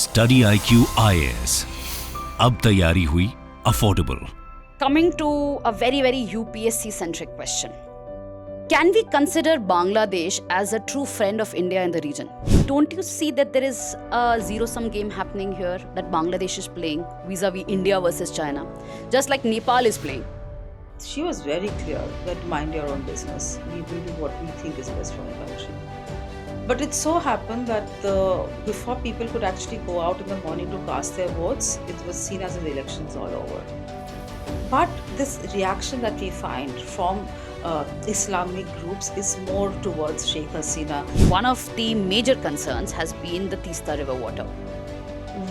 StudyIQ IAS. अब तैयारी हुई affordable. Coming to a very UPSC centric question. Can we consider Bangladesh as a true friend of India in the region? Don't you see that there is a zero-sum game happening here that Bangladesh is playing vis-a-vis India versus China, just like Nepal is playing? She was very clear that mind your own business. We will do what we think is best for the country. But it so happened that before people could actually go out in the morning to cast their votes, it was seen as the elections all over. But this reaction that we find from Islamic groups is more towards Sheikh Hasina. One of the major concerns has been the Tista river water,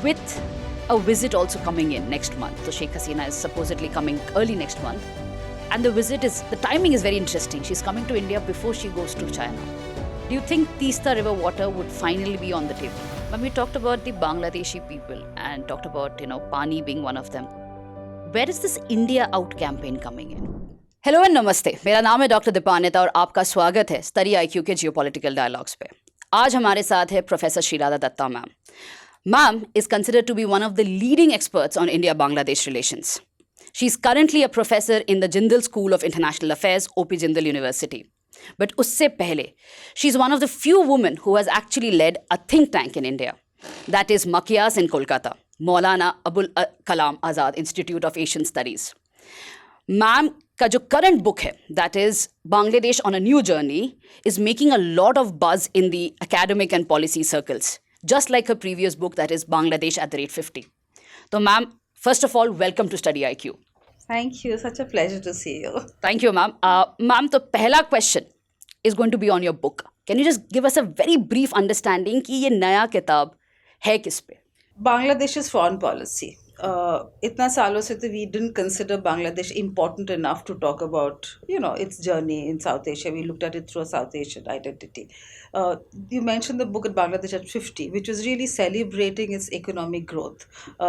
with a visit also coming in next month. So Sheikh Hasina is supposedly coming early next month. And the timing is very interesting. She's coming to India before she goes to China. Do you think Tista river water would finally be on the table? When we talked about the Bangladeshi people and talked about, Pani being one of them, where is this India Out campaign coming in? Hello and नमस्ते, मेरा नाम है doctor Dipanita और आपका स्वागत है study IQ के geopolitical dialogues पे. आज हमारे साथ है professor Sreeradha Datta ma'am. Ma'am is considered to be one of the leading experts on India-Bangladesh relations. She is currently a professor in the Jindal School of International Affairs, OP Jindal University. But usse pehle, she is one of the few women who has actually led a think tank in India. That is Makias in Kolkata, Maulana Abul Kalam Azad Institute of Asian Studies. Ma'am का जो current book है, that is Bangladesh on a New Journey, is making a lot of buzz in the academic and policy circles, just like her previous book, that is Bangladesh at the rate 50. So ma'am, first of all, welcome to Study IQ. Thank you. Such a pleasure to see you. Thank you, ma'am. Ma'am, the पहला question is going to be on your book. Can you just give us a very brief understanding कि ये नया किताब है किस पे? Bangladesh's foreign policy. इतना सालों से तो we didn't consider Bangladesh important enough to talk about, its journey in South Asia. We looked at it through a South Asian identity. You mentioned the book at Bangladesh at 50, which was really celebrating its economic growth,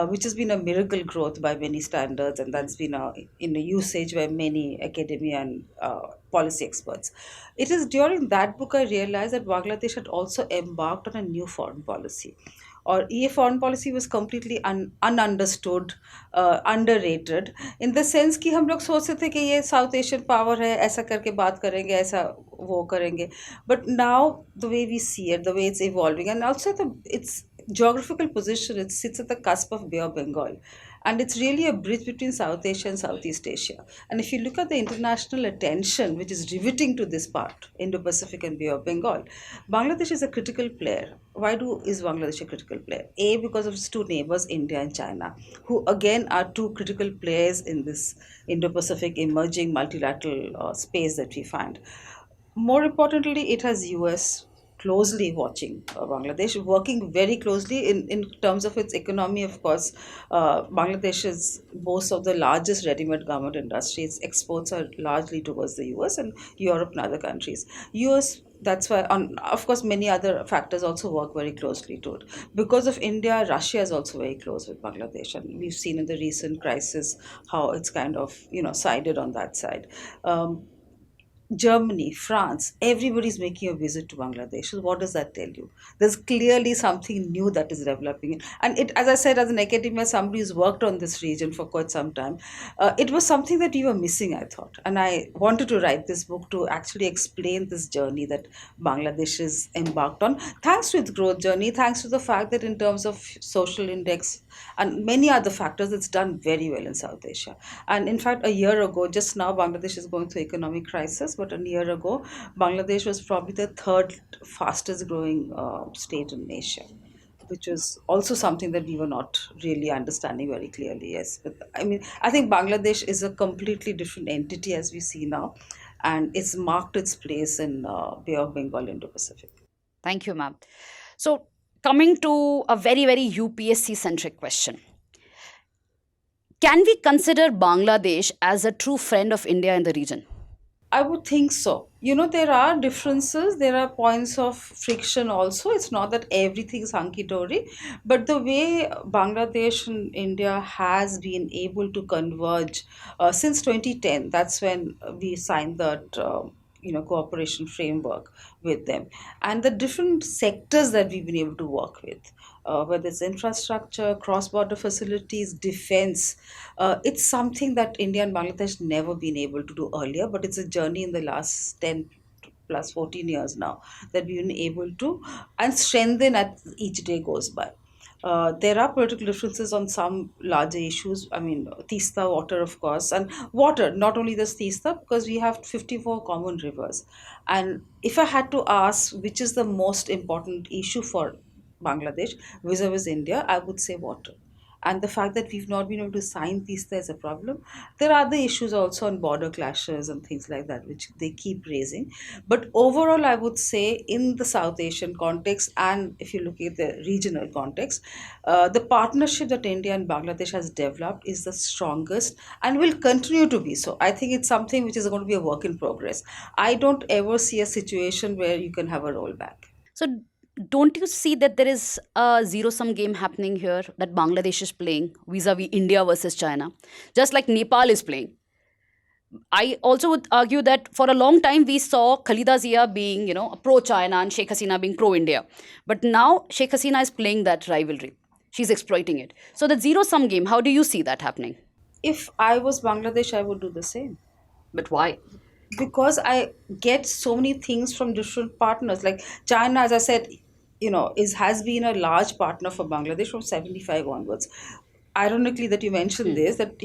which has been a miracle growth by many standards, and that's been in a usage by many academia and policy experts. It is during that book I realized that Bangladesh had also embarked on a new foreign policy. और ये foreign policy was completely ununderstood, underrated, in the sense कि हम लोग सोचते थे कि ये South Asian power है, ऐसा करके बात करेंगे, ऐसा वो करेंगे. But now the way we see it, the way it's evolving, and also its geographical position, it sits at the cusp of Bay of Bengal. And it's really a bridge between South Asia and Southeast Asia. And if you look at the international attention, which is riveting to this part, Indo-Pacific and Bay of Bengal, Bangladesh is a critical player. Why is Bangladesh a critical player? A, because of its two neighbors, India and China, who again are two critical players in this Indo-Pacific emerging multilateral space that we find. More importantly, it has US closely watching Bangladesh, working very closely in terms of its economy. Of course, Bangladesh is boasts of the largest ready-made garment industry. Its exports are largely towards the US and Europe and other countries. US, that's why, of course, many other factors also work very closely to it. Because of India, Russia is also very close with Bangladesh. And we've seen in the recent crisis how it's kind of, sided on that side. Germany, France, everybody's making a visit to Bangladesh. So what does that tell you? There's clearly something new that is developing. And it, as I said, as an academia, somebody who's worked on this region for quite some time, it was something that we were missing, I thought. And I wanted to write this book to actually explain this journey that Bangladesh is embarked on. Thanks to its growth journey, thanks to the fact that in terms of social index and many other factors, it's done very well in South Asia. And in fact, a year ago, just now, Bangladesh is going through economic crisis, but a year ago, Bangladesh was probably the third fastest growing state in Asia, which was also something that we were not really understanding very clearly. Yes, but I think Bangladesh is a completely different entity as we see now, and it's marked its place in Bay of Bengal, Indo-Pacific. Thank you, ma'am. So, coming to a very UPSC centric question. Can we consider Bangladesh as a true friend of India in the region? I would think so. There are differences, there are points of friction also. It's not that everything is hunky-dory, but the way Bangladesh and India has been able to converge since 2010, that's when we signed that cooperation framework with them, and the different sectors that we've been able to work with, whether it's infrastructure, cross-border facilities, defense. It's something that India and Bangladesh never been able to do earlier, but it's a journey in the last 10 plus 14 years now that we've been able to and strengthen as each day goes by. There are political differences on some larger issues. I mean, Tista water, of course, and water, not only this Tista, because we have 54 common rivers. And if I had to ask which is the most important issue for Bangladesh vis-a-vis India, I would say water. And the fact that we've not been able to sign Tista is a problem. There are other issues also on border clashes and things like that, which they keep raising. But overall, I would say in the South Asian context, and if you look at the regional context, the partnership that India and Bangladesh has developed is the strongest and will continue to be so. I think it's something which is going to be a work in progress. I don't ever see a situation where you can have a rollback. So, don't you see that there is a zero sum game happening here that Bangladesh is playing vis a vis India versus China, just like Nepal is playing? I also would argue that for a long time we saw Khalida Zia being, pro China and Sheikh Hasina being pro India. But now Sheikh Hasina is playing that rivalry. She's exploiting it. So, the zero sum game, how do you see that happening? If I was Bangladesh, I would do the same, But why? because I get so many things from different partners. Like China, as I said, is has been a large partner for Bangladesh from 75 onwards. Ironically, that you mentioned this, that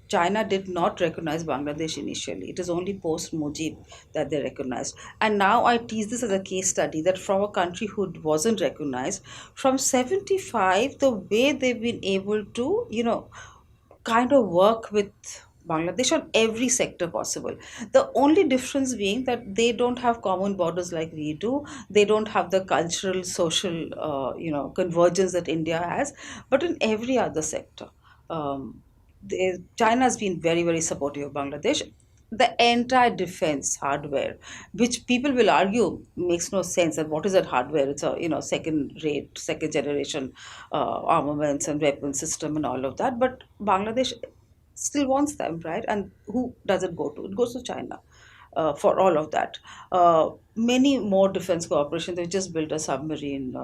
China did not recognize Bangladesh initially. It is only post Mujib that they recognized. And now I tease this as a case study that from a country who wasn't recognized, from 75, the way they've been able to, kind of work with Bangladesh on every sector possible. The only difference being that they don't have common borders like we do. They don't have the cultural, social, convergence that India has. But in every other sector, China has been very, very supportive of Bangladesh. The entire defense hardware, which people will argue makes no sense. And what is that hardware? It's a second rate, second generation armaments and weapon system and all of that. But Bangladesh still wants them, right? And who does it go to? It goes to China for all of that. Many more defense cooperation. They just built a submarine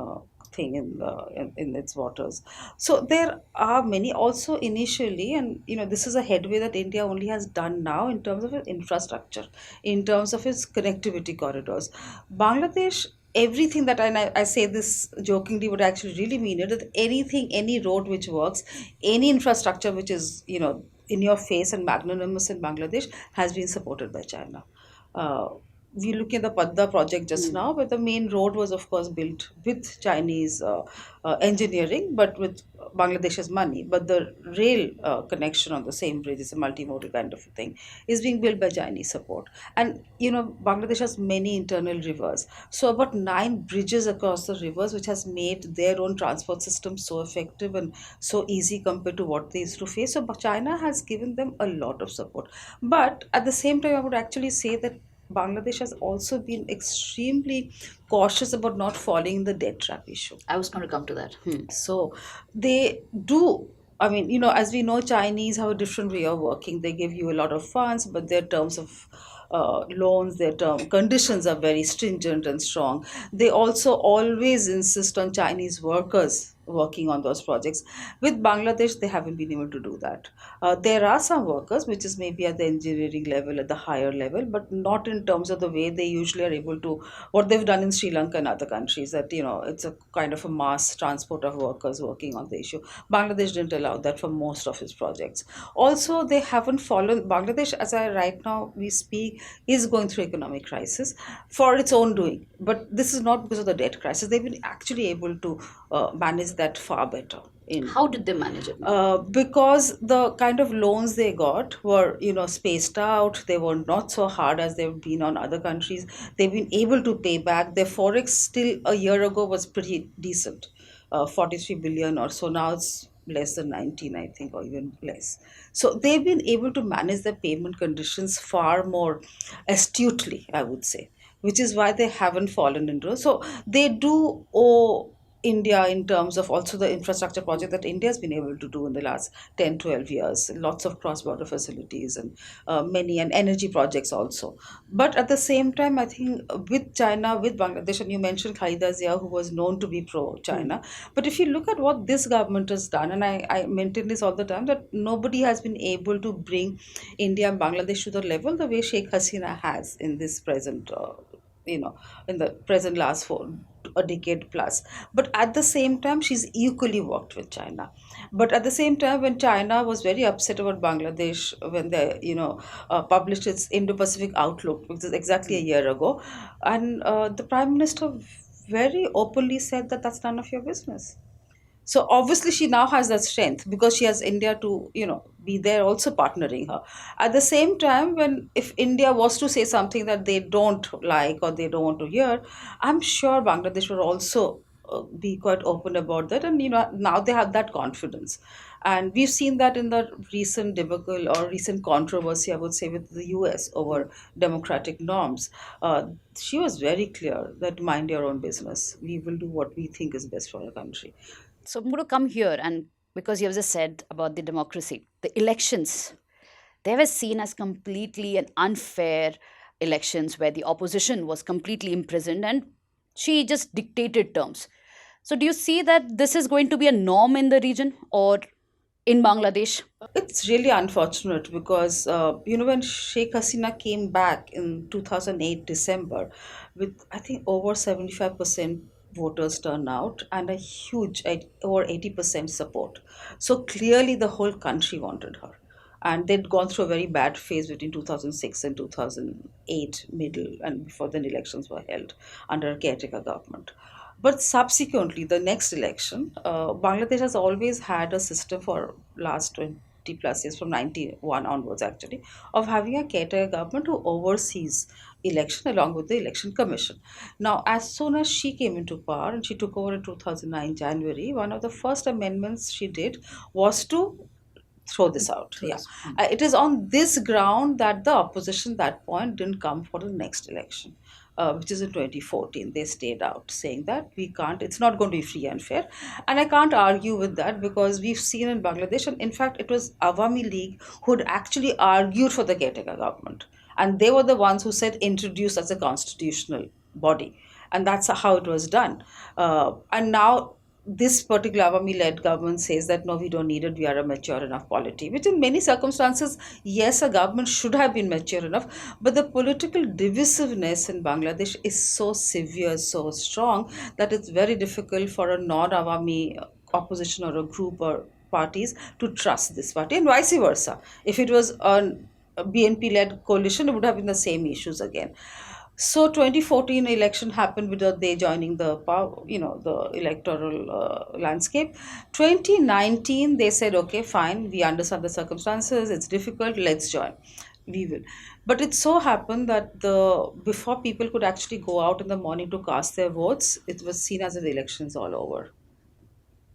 thing in its waters. So there are many also initially, and this is a headway that India only has done now in terms of its infrastructure, in terms of its connectivity corridors. Bangladesh, everything that I say this jokingly, but I actually really mean it, that anything, any road which works, any infrastructure which is in your face and magnanimous in Bangladesh has been supported by China. We look at the Padda project just now, where the main road was, of course, built with Chinese engineering, but with Bangladesh's money. But the rail connection on the same bridge is a multimodal kind of a thing, is being built by Chinese support. And Bangladesh has many internal rivers, so about 9 bridges across the rivers, which has made their own transport system so effective and so easy compared to what they used to face. So China has given them a lot of support. But at the same time, I would actually say that Bangladesh has also been extremely cautious about not falling in the debt trap issue. I was going to come to that. So they do. I mean, as we know, Chinese have a different way of working. They give you a lot of funds, but their terms of loans, their term conditions are very stringent and strong. They also always insist on Chinese workers working on those projects. With Bangladesh, they haven't been able to do that. There are some workers, which is maybe at the engineering level, at the higher level, but not in terms of the way they usually are able to, what they've done in Sri Lanka and other countries, that, it's a kind of a mass transport of workers working on the issue. Bangladesh didn't allow that for most of its projects. Also, they haven't followed, Bangladesh, as I right now we speak, is going through economic crisis for its own doing. But this is not because of the debt crisis. They've been actually able to manage that far better. How did they manage it? Because the kind of loans they got were, spaced out. They were not so hard as they've been on other countries. They've been able to pay back. Their forex still a year ago was pretty decent, 43 billion or so. Now it's less than 19, I think, or even less. So they've been able to manage their payment conditions far more astutely, I would say, which is why they haven't fallen into. So they do owe India in terms of also the infrastructure project that India has been able to do in the last 10, 12 years. Lots of cross-border facilities and many and energy projects also. But at the same time, I think with China, with Bangladesh, and you mentioned Khalida Zia, who was known to be pro-China. But if you look at what this government has done, and I maintain this all the time, that nobody has been able to bring India and Bangladesh to the level the way Sheikh Hasina has in this present in the present last for a decade plus. But at the same time, she's equally worked with China. But at the same time, when China was very upset about Bangladesh, when they published its Indo-Pacific outlook, which is exactly a year ago, and the Prime Minister very openly said that that's none of your business. So obviously she now has that strength because she has India to, be there also partnering her. At the same time, when if India was to say something that they don't like or they don't want to hear, I'm sure Bangladesh will also be quite open about that. And now they have that confidence. And we've seen that in the recent debacle or recent controversy, I would say, with the US over democratic norms. She was very clear that mind your own business. We will do what we think is best for our country. So I'm going to come here, and because you have just said about the democracy, the elections, they were seen as completely and unfair elections where the opposition was completely imprisoned and she just dictated terms. So do you see that this is going to be a norm in the region or in Bangladesh? It's really unfortunate because, when Sheikh Hasina came back in 2008 December with, I think, over 75% voters turnout and a huge, over 80% support. So clearly the whole country wanted her. And they'd gone through a very bad phase between 2006 and 2008, middle, and before the elections were held under a caretaker government. But subsequently, the next election, Bangladesh has always had a system for last 20 plus years, from 91 onwards actually, of having a caretaker government who oversees election along with the election commission. Now, as soon as she came into power and she took over in 2009 January, one of the first amendments she did was to throw this out. Yeah. It is on this ground that the opposition that point didn't come for the next election, which is in 2014. They stayed out, saying that we can't, it's not going to be free and fair. And I can't argue with that because we've seen in Bangladesh, and in fact, it was Awami League who had actually argued for the caretaker government. And they were the ones who said introduce as a constitutional body. And that's how it was done. And now this particular Awami led government says that no, we don't need it, we are a mature enough polity, which in many circumstances, yes, a government should have been mature enough, but the political divisiveness in Bangladesh is so severe, so strong, that it's very difficult for a non Awami opposition or a group or parties to trust this party, and vice versa. If it was a BNP led coalition, it would have been the same issues again. So 2014 election happened without they joining the power, the electoral landscape. 2019 they said, okay, fine, we understand the circumstances, it's difficult, let's join. We will. But it so happened that the before people could actually go out in the morning to cast their votes, it was seen as if the elections all over.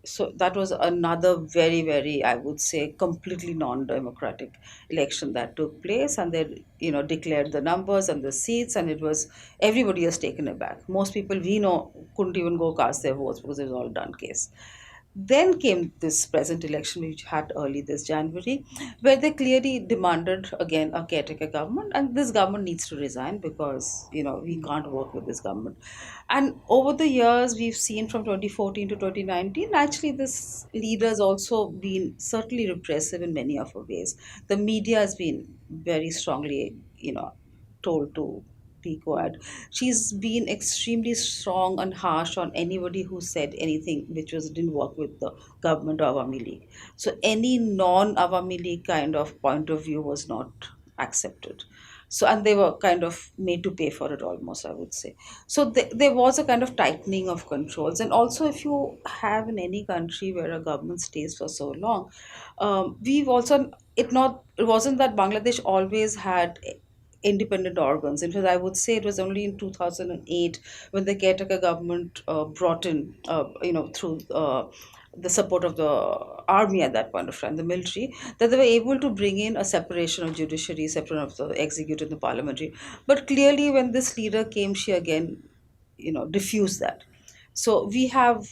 So that was another very, very, I would say, completely non-democratic election that took place, and they declared the numbers and the seats, and it was, everybody was taken aback. Most people we know couldn't even go cast their votes because it was all done case. Then came this present election, which had early this January, where they clearly demanded again a caretaker government, and this government needs to resign because we can't work with this government. And over the years, we've seen from 2014 to 2019, actually, this leader has also been certainly repressive in many of her ways. The media has been very strongly, told to be quiet. She's been extremely strong and harsh on anybody who said anything which was didn't work with the government or Awami League. So any non-Awami League kind of point of view was not accepted. So, and they were kind of made to pay for it almost, I would say. So there was a kind of tightening of controls. And also, if you have in any country where a government stays for so long, we've also, it wasn't that Bangladesh always had independent organs. In fact, I would say it was only in 2008 when the caretaker government brought in, through the support of the army at that point of time, the military, that they were able to bring in a separation of judiciary, separation of the executive and the parliamentary. But clearly, when this leader came, she again, diffused that. So we have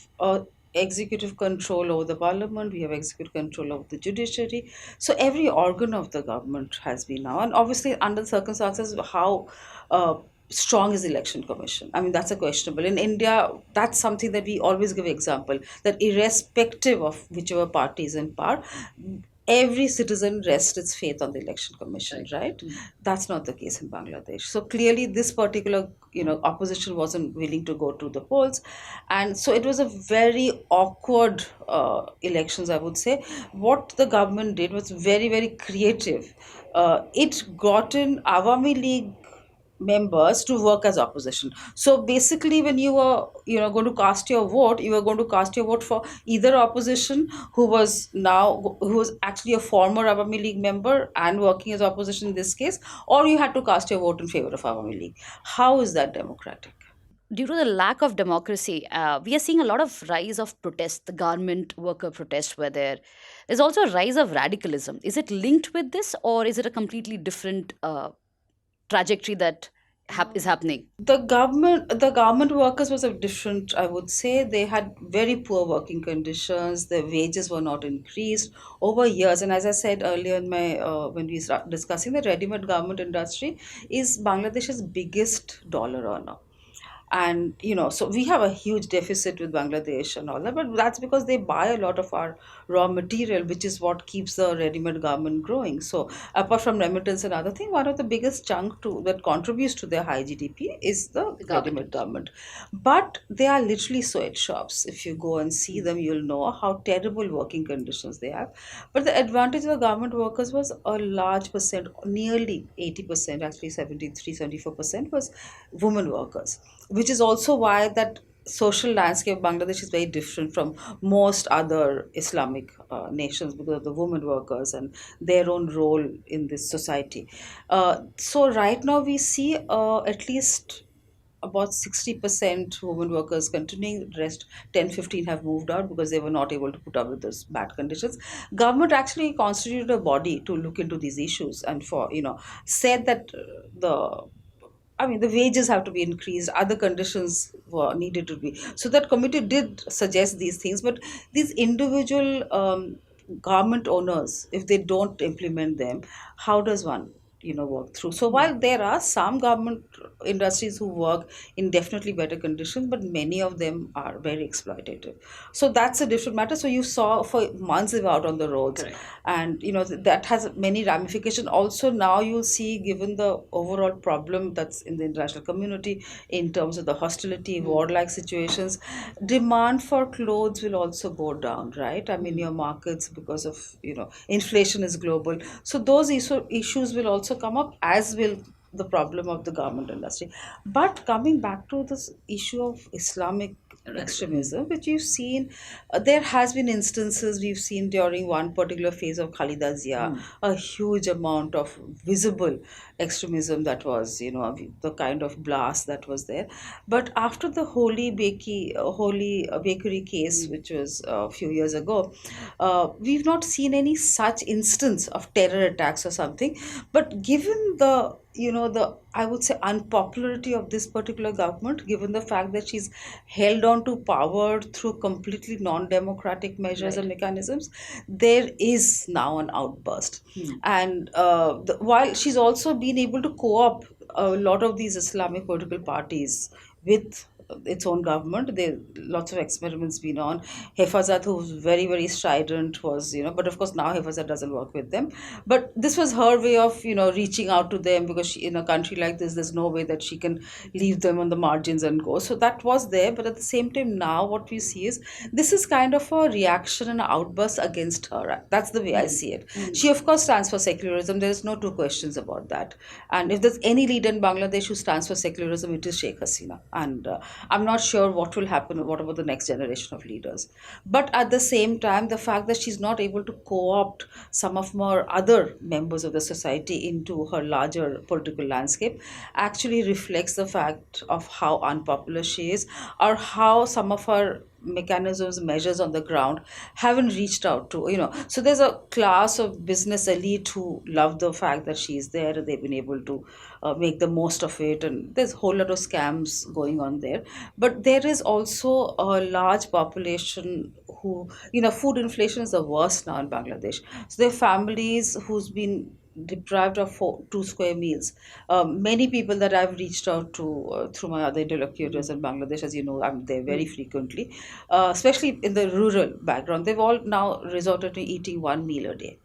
executive control over the parliament, we have executive control over the judiciary. So every organ of the government has been now, and obviously under the circumstances, how strong is the election commission? I mean, that's a questionable. In India, that's something that we always give example, that irrespective of whichever party is in power, every citizen rests its faith on the election commission, right? That's not the case in Bangladesh. So clearly this particular, opposition wasn't willing to go to the polls, and so it was a very awkward elections, I would say. What the government did was very, very creative. It got in Awami League members to work as opposition. So basically, when you were, going to cast your vote, you were going to cast your vote for either opposition, who was actually a former Awami League member and working as opposition in this case, or you had to cast your vote in favor of Awami League. How is that democratic? Due to the lack of democracy, we are seeing a lot of rise of protests. The garment worker protests were there. There's also a rise of radicalism. Is it linked with this, or is it a completely different trajectory that is happening? The government workers was a different, I would say. They had very poor working conditions, their wages were not increased over years. And as I said earlier in my when we start discussing, the ready-made garment industry is Bangladesh's biggest dollar earner. And so we have a huge deficit with Bangladesh and all that, but that's because they buy a lot of our raw material, which is what keeps the ready-made garment growing. So apart from remittance and other thing, one of the biggest chunk to that contributes to their high GDP is the ready-made garment. But they are literally sweatshops. If you go and see them, you'll know how terrible working conditions they have. But the advantage of the garment workers was a large percent, nearly 80%, actually 73-74% was women workers, which is also why that social landscape of Bangladesh is very different from most other Islamic nations, because of the women workers and their own role in this society. So right now we see at least about 60% women workers continuing. The rest 10-15 have moved out because they were not able to put up with those bad conditions. Government actually constituted a body to look into these issues, and for said that the I mean, the wages have to be increased, other conditions were needed to be. So that committee did suggest these things, but these individual garment owners, if they don't implement them, how does one, work through? So while there are some government industries who work in definitely better conditions, but many of them are very exploitative. So that's a different matter. So you saw for months they were out on the roads, Correct. and that has many ramifications. Also now you'll see, given the overall problem that's in the international community in terms of the hostility, warlike situations, demand for clothes will also go down, right? I mean, your markets, because of inflation is global, so those issues will also come up, as will the problem of the garment industry. But coming back to this issue of Islamic extremism, which you've seen, there has been instances we've seen during one particular phase of Khalida Zia, a huge amount of visible extremism that was, the kind of blast that was there. But after the Holy Bakery case, which was a few years ago, we've not seen any such instance of terror attacks or something. But given the I would say unpopularity of this particular government, given the fact that she's held on to power through completely non-democratic measures and mechanisms, there is now an outburst. And while she's also been able to co-opt a lot of these Islamic political parties with its own government. There lots of experiments been on. Hefazat, who was very, very strident, was, but of course now Hefazat doesn't work with them. But this was her way of, reaching out to them, because in a country like this, there's no way that she can leave them on the margins and go. So that was there. But at the same time, now what we see is this is kind of a reaction and outburst against her. That's the way I see it. She, of course, stands for secularism. There is no two questions about that. And if there's any leader in Bangladesh who stands for secularism, it is Sheikh Hasina. And I'm not sure what will happen, what about the next generation of leaders. But at the same time, the fact that she's not able to co-opt some of more other members of the society into her larger political landscape actually reflects the fact of how unpopular she is, or how some of her mechanisms, measures on the ground haven't reached out to, So there's a class of business elite who love the fact that she's there. They've been able to make the most of it, and there's a whole lot of scams going on there. But there is also a large population who, food inflation is the worst now in Bangladesh. So there are families who's been deprived of 2 square meals. Many people that I've reached out to through my other interlocutors in Bangladesh, as you know, I'm there very frequently, especially in the rural background, they've all now resorted to eating one meal a day,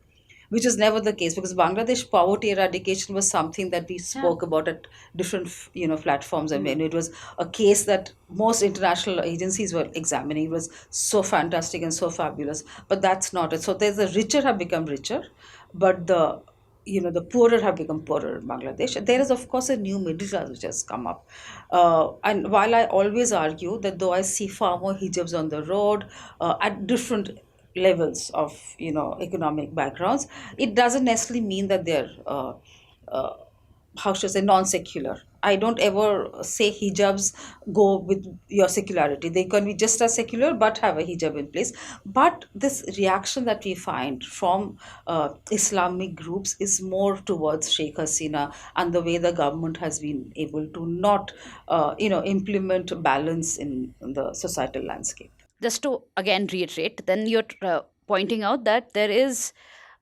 which is never the case, because Bangladesh poverty eradication was something that we spoke about at different platforms. I mean, it was a case that most international agencies were examining. It was so fantastic and so fabulous, but that's not it. So there's the richer have become richer, but the poorer have become poorer in Bangladesh. There is, of course, a new middle class which has come up. And while I always argue that though I see far more hijabs on the road at different levels of economic backgrounds, it doesn't necessarily mean that they're uh, how should I say, non-secular. I don't ever say hijabs go with your secularity. They can be just as secular but have a hijab in place. But this reaction that we find from Islamic groups is more towards Sheikh Hasina and the way the government has been able to not, implement balance in the societal landscape. Just to again reiterate, then you're pointing out that there is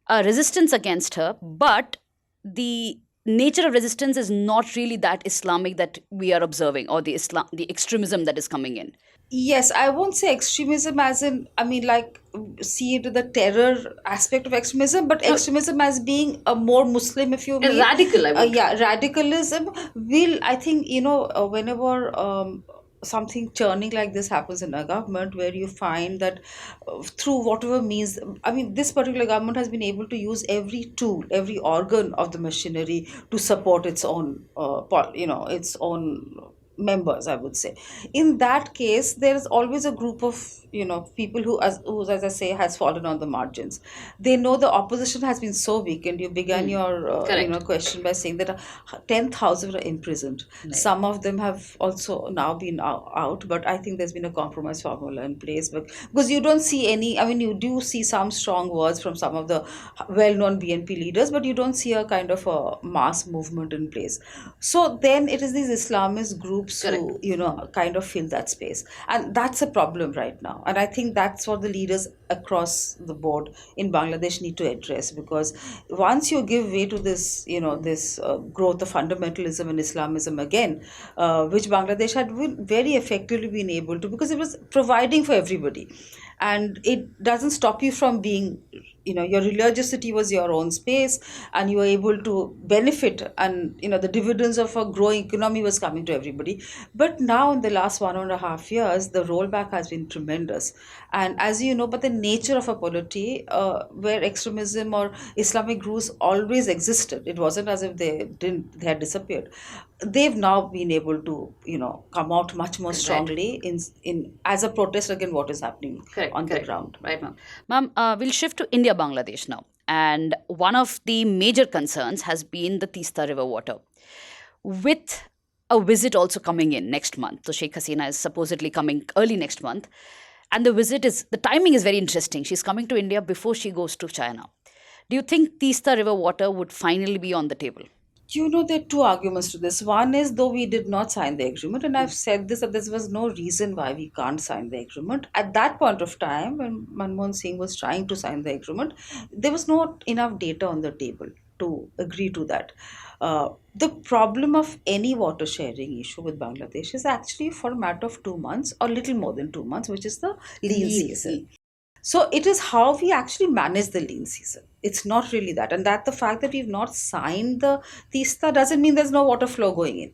a resistance against her, but the nature of resistance is not really that Islamic that we are observing, or the extremism that is coming in. Yes, I won't say extremism as in, I mean, like, see it the terror aspect of extremism, but extremism as being a more Muslim, if you will. Radical, I would. Yeah, radicalism will, I think, whenever something churning like this happens in a government, where you find that through whatever means, I mean, this particular government has been able to use every tool, every organ of the machinery to support its own, its own members, I would say. In that case, there is always a group of people who, as I say, has fallen on the margins. They know the opposition has been so weak, and you began your question by saying that 10,000 are imprisoned. Right. Some of them have also now been out, but I think there's been a compromise formula in place. But because you don't see any, I mean, you do see some strong words from some of the well-known BNP leaders, but you don't see a kind of a mass movement in place. So then it is these Islamist groups who kind of fill that space, and that's a problem right now. And I think that's what the leaders across the board in Bangladesh need to address, because once you give way to this growth of fundamentalism and Islamism again, which Bangladesh had very effectively been able to, because it was providing for everybody, and it doesn't stop you from being, your religiosity was your own space, and you were able to benefit, and the dividends of a growing economy was coming to everybody. But now in the last 1.5 years, the rollback has been tremendous. And as you know, but the nature of a polity where extremism or Islamic groups always existed, it wasn't as if they had disappeared. They've now been able to come out much more strongly in as a protest against what is happening on the ground. Right, ma'am. Ma'am, we'll shift to India, Bangladesh now. And one of the major concerns has been the Tista river water, with a visit also coming in next month. So Sheikh Hasina is supposedly coming early next month. And the timing is very interesting. She's coming to India before she goes to China. Do you think Tista river water would finally be on the table? There are two arguments to this. One is, though we did not sign the agreement, and I've said this, that there was no reason why we can't sign the agreement. At that point of time, when Mamun K was trying to sign the agreement, there was not enough data on the table to agree to that. The problem of any water sharing issue with Bangladesh is actually for a matter of 2 months or little more than 2 months, which is the lean season. So it is how we actually manage the lean season. It's not really that. And that the fact that we've not signed the Tista doesn't mean there's no water flow going in.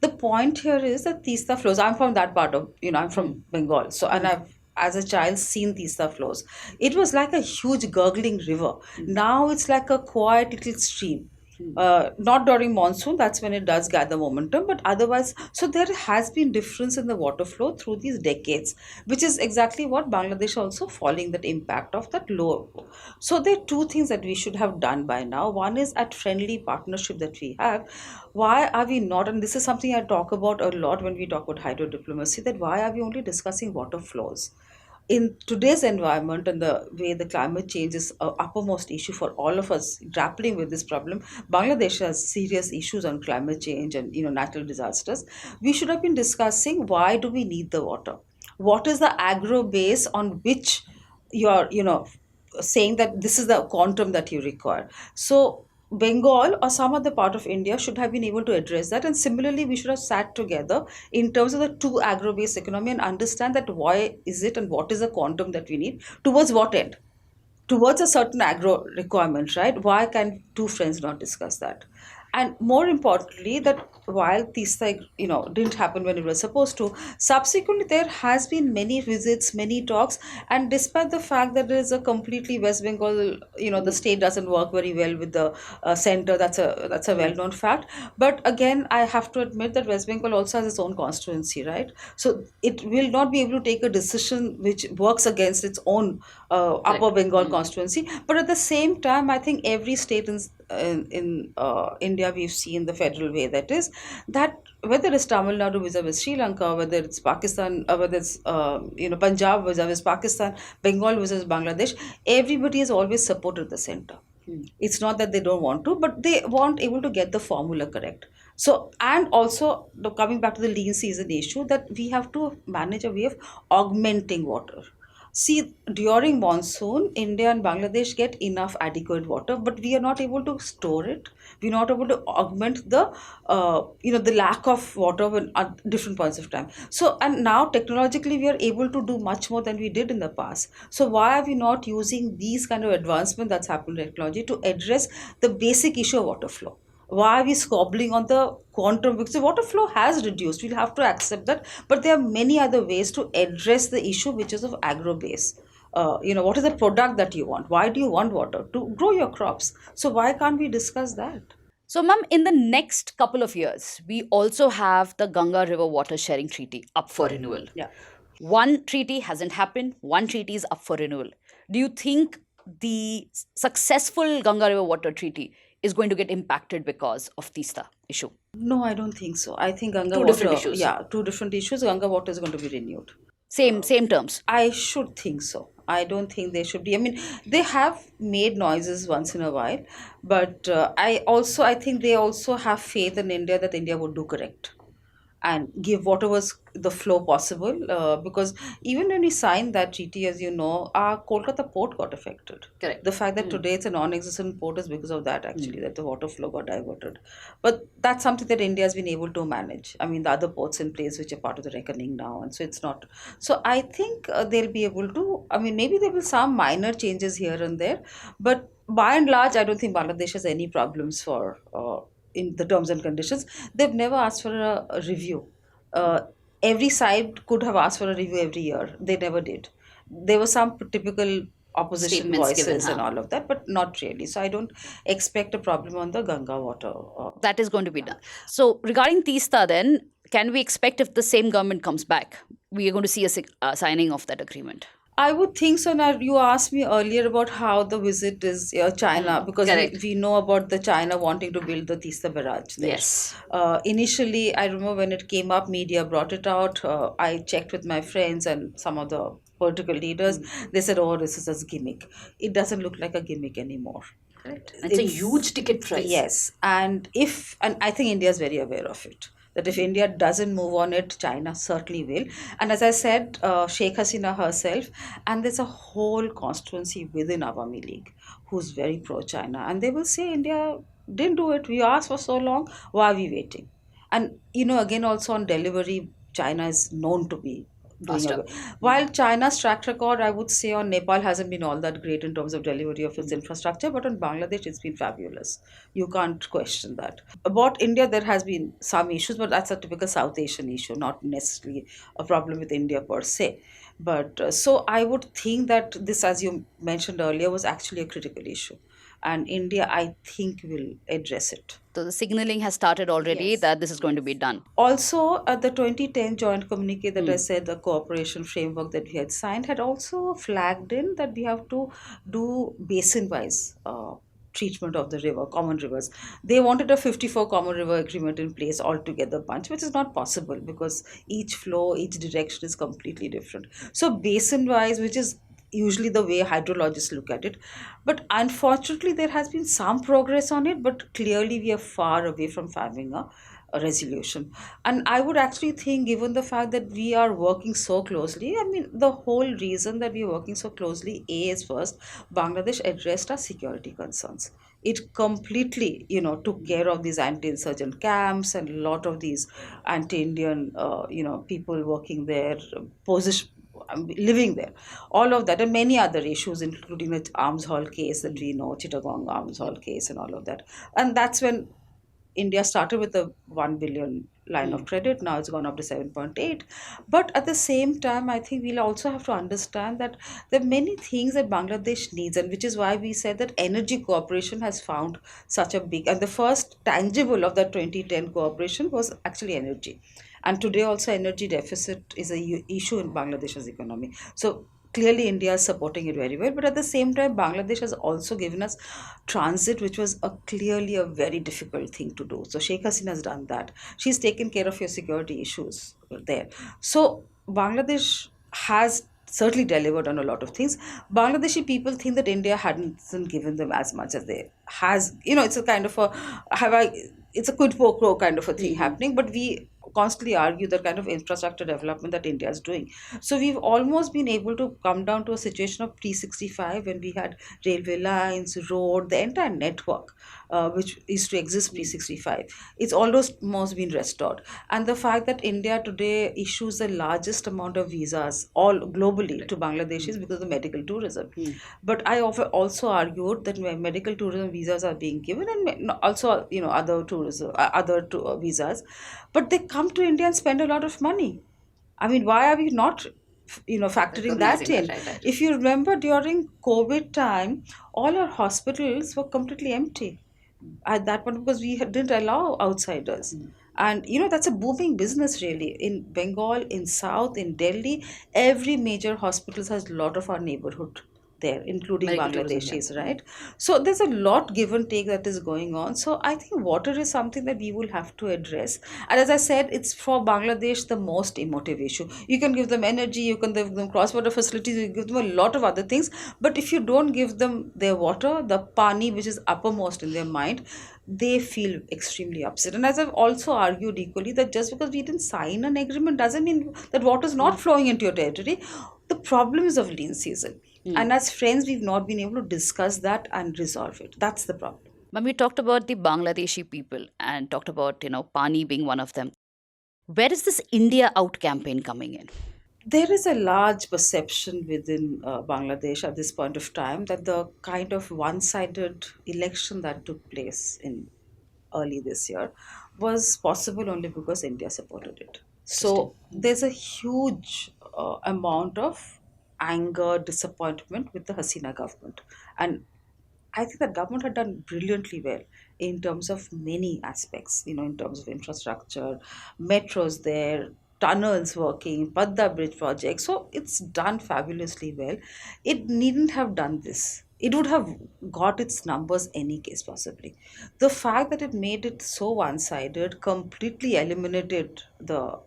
The point here is that Tista flows. I'm from that part of, I'm from Bengal. So, and I've, as a child, seen Tista flows. It was like a huge gurgling river. Now it's like a quiet little stream. Not during monsoon, that's when it does gather momentum, but otherwise, so there has been difference in the water flow through these decades, which is exactly what Bangladesh also falling that impact of that low. So there are two things that we should have done by now. One is at friendly partnership that we have. Why are we not, and this is something I talk about a lot when we talk about hydro diplomacy, that why are we only discussing water flows? in today's environment and the way the climate change is a uppermost issue for all of us grappling with this problem, Bangladesh has serious issues on climate change and natural disasters. We should have been discussing, why do we need the water? What is the agro base on which you're saying that this is the quantum that you require? So Bengal or some other part of India should have been able to address that. And similarly, we should have sat together in terms of the two agro-based economy and understand that why is it and what is the quantum that we need towards what end? Towards a certain agro requirement, right? Why can two friends not discuss that? And more importantly, that while Tista, didn't happen when it was supposed to, subsequently there has been many visits, many talks, and despite the fact that there is a completely West Bengal, the state doesn't work very well with the center. That's a well-known fact. But again, I have to admit that West Bengal also has its own constituency, right? So it will not be able to take a decision which works against its own Upper Bengal constituency. But at the same time, I think every state in India, we've seen the federal way, that is, that whether it's Tamil Nadu vis-a-vis Sri Lanka, whether it's Pakistan, whether it's Punjab vis-a-vis Pakistan, Bengal vis-a-vis Bangladesh, everybody has always supported the center. It's not that they don't want to, but they weren't able to get the formula correct. So, and also coming back to the lean season issue, that we have to manage a way of augmenting water. See, during monsoon, India and Bangladesh get enough adequate water, but we are not able to store it. We're not able to augment the lack of water at different points of time. So, and now technologically, we are able to do much more than we did in the past. So, why are we not using these kind of advancement that's happened in technology to address the basic issue of water flow? Why are we squabbling on the quantum? Because the water flow has reduced, we'll have to accept that, but there are many other ways to address the issue, which is of agro base. What is the product that you want? Why do you want water? To grow your crops. So why can't we discuss that? So, ma'am, in the next couple of years, we also have the Ganga River Water Sharing Treaty up for renewal. Yeah. One treaty hasn't happened, one treaty is up for renewal. Do you think the successful Ganga River Water Treaty is going to get impacted because of Tista issue? No, I don't think so. I think Ganga Two water, different issues. yeah, two different issues. Ganga water is going to be renewed. Same terms. I should think so. I don't think they should be. I mean, they have made noises once in a while, but I think they also have faith in India that India would do correct and give whatever's the flow possible. Because even when we signed that treaty, as you know, our Kolkata port got affected. Correct. The fact that today it's a non-existent port is because of that, actually, that the water flow got diverted. But that's something that India has been able to manage. I mean, the other ports in place which are part of the reckoning now, and so it's not. So I think they'll be able to. I mean, maybe there will be some minor changes here and there, but by and large, I don't think Bangladesh has any problems for. In the terms and conditions, they've never asked for a review. Every side could have asked for a review every year. They never did. There were some typical opposition Statements voices given, and all of that, but not really. So I don't expect a problem on the Ganga water. That is going to be done. So, regarding Tista, then, can we expect if the same government comes back, we are going to see a signing of that agreement? I would think so. Now, you asked me earlier about how the visit is China, because correct. we know about the China wanting to build the Tista Barage there. Yes. Initially, I remember when it came up, media brought it out. I checked with my friends and some of the political leaders. They said, oh, this is a gimmick. It doesn't look like a gimmick anymore. Correct. It's a huge ticket price. Yes. And I think India is very aware of it, that if India doesn't move on it, China certainly will. And as I said, Sheikh Hasina herself, and there's a whole constituency within Awami League who's very pro-China. And they will say, India didn't do it. We asked for so long. Why are we waiting? And, again, also on delivery, China is known to be doing a, while China's track record, I would say, on Nepal hasn't been all that great in terms of delivery of its infrastructure, but on Bangladesh, it's been fabulous. You can't question that. About India, there has been some issues, but that's a typical South Asian issue, not necessarily a problem with India per se. But so I would think that this, as you mentioned earlier, was actually a critical issue. And India, I think, will address it. So the signaling has started already that this is going to be done. Also, at the 2010 joint communique that I said, the cooperation framework that we had signed had also flagged in that we have to do basin-wise treatment of the river, common rivers. They wanted a 54 common river agreement in place altogether bunch, which is not possible because each flow, each direction is completely different. So basin wise, which is usually the way hydrologists look at it, but unfortunately there has been some progress on it, but clearly we are far away from having a resolution. And I would actually think, given the fact that we are working so closely, I mean, the whole reason that we are working so closely, A, is first, Bangladesh addressed our security concerns. It completely, took care of these anti-insurgent camps and a lot of these anti-Indian, people working there, position, living there, all of that, and many other issues, including the arms haul case that we know, Chittagong arms haul case, and all of that. And that's when India started with a 1 billion line of credit. Now it's gone up to 7.8. But at the same time, I think we'll also have to understand that there are many things that Bangladesh needs, and which is why we said that energy cooperation has found such a big, and the first tangible of that 2010 cooperation was actually energy. And today also energy deficit is a issue in Bangladesh's economy. So clearly India is supporting it very well, but at the same time Bangladesh has also given us transit, which was clearly a very difficult thing to do. So Sheikh Hasina has done that. She's taken care of your security issues there. So Bangladesh has certainly delivered on a lot of things. Bangladeshi people think that India hadn't given them as much as they has. It's a kind of a it's a quid pro quo kind of a thing happening, but we constantly argue the kind of infrastructure development that India is doing. So we've almost been able to come down to a situation of pre-65 when we had railway lines, road, the entire network which used to exist pre-65. It's almost been restored. And the fact that India today issues the largest amount of visas all globally to Bangladesh is because of medical tourism. But I also argued that medical tourism visas are being given, and also other tourism, visas, but they come to India and spend a lot of money. I mean, why are we not, factoring that in? Right. If you remember, during COVID time, all our hospitals were completely empty at that point because we didn't allow outsiders. And that's a booming business really in Bengal, in South, in Delhi. Every major hospitals has a lot of our neighborhood there, including Medical tourism, Bangladeshis, right? So there's a lot give and take that is going on. So I think water is something that we will have to address. And as I said, it's for Bangladesh the most emotive issue. You can give them energy, you can give them cross-border facilities, you give them a lot of other things. But if you don't give them their water, the pani, which is uppermost in their mind, they feel extremely upset. And as I've also argued equally, that just because we didn't sign an agreement doesn't mean that water is not flowing into your territory. The problem is of lean season. And as friends, we've not been able to discuss that and resolve it. That's the problem. When we talked about the Bangladeshi people and talked about, Pani being one of them, where is this India Out campaign coming in? There is a large perception within Bangladesh at this point of time that the kind of one-sided election that took place in early this year was possible only because India supported it. So there's a huge amount of anger, disappointment with the Hasina government. And I think the government had done brilliantly well in terms of many aspects, in terms of infrastructure, metros there, tunnels working, Padda Bridge project. So it's done fabulously well. It needn't have done this. It would have got its numbers any case possibly. The fact that it made it so one-sided completely eliminated the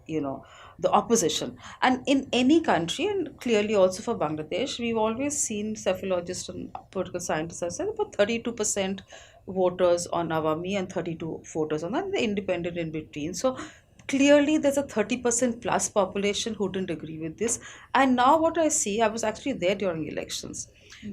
opposition. And in any country, and clearly also for Bangladesh, we've always seen cephalologists and political scientists have said about 32% voters on Awami and 32 voters on the independent in between. So clearly there's a 30% plus population who didn't agree with this. And now what I see, I was actually there during elections.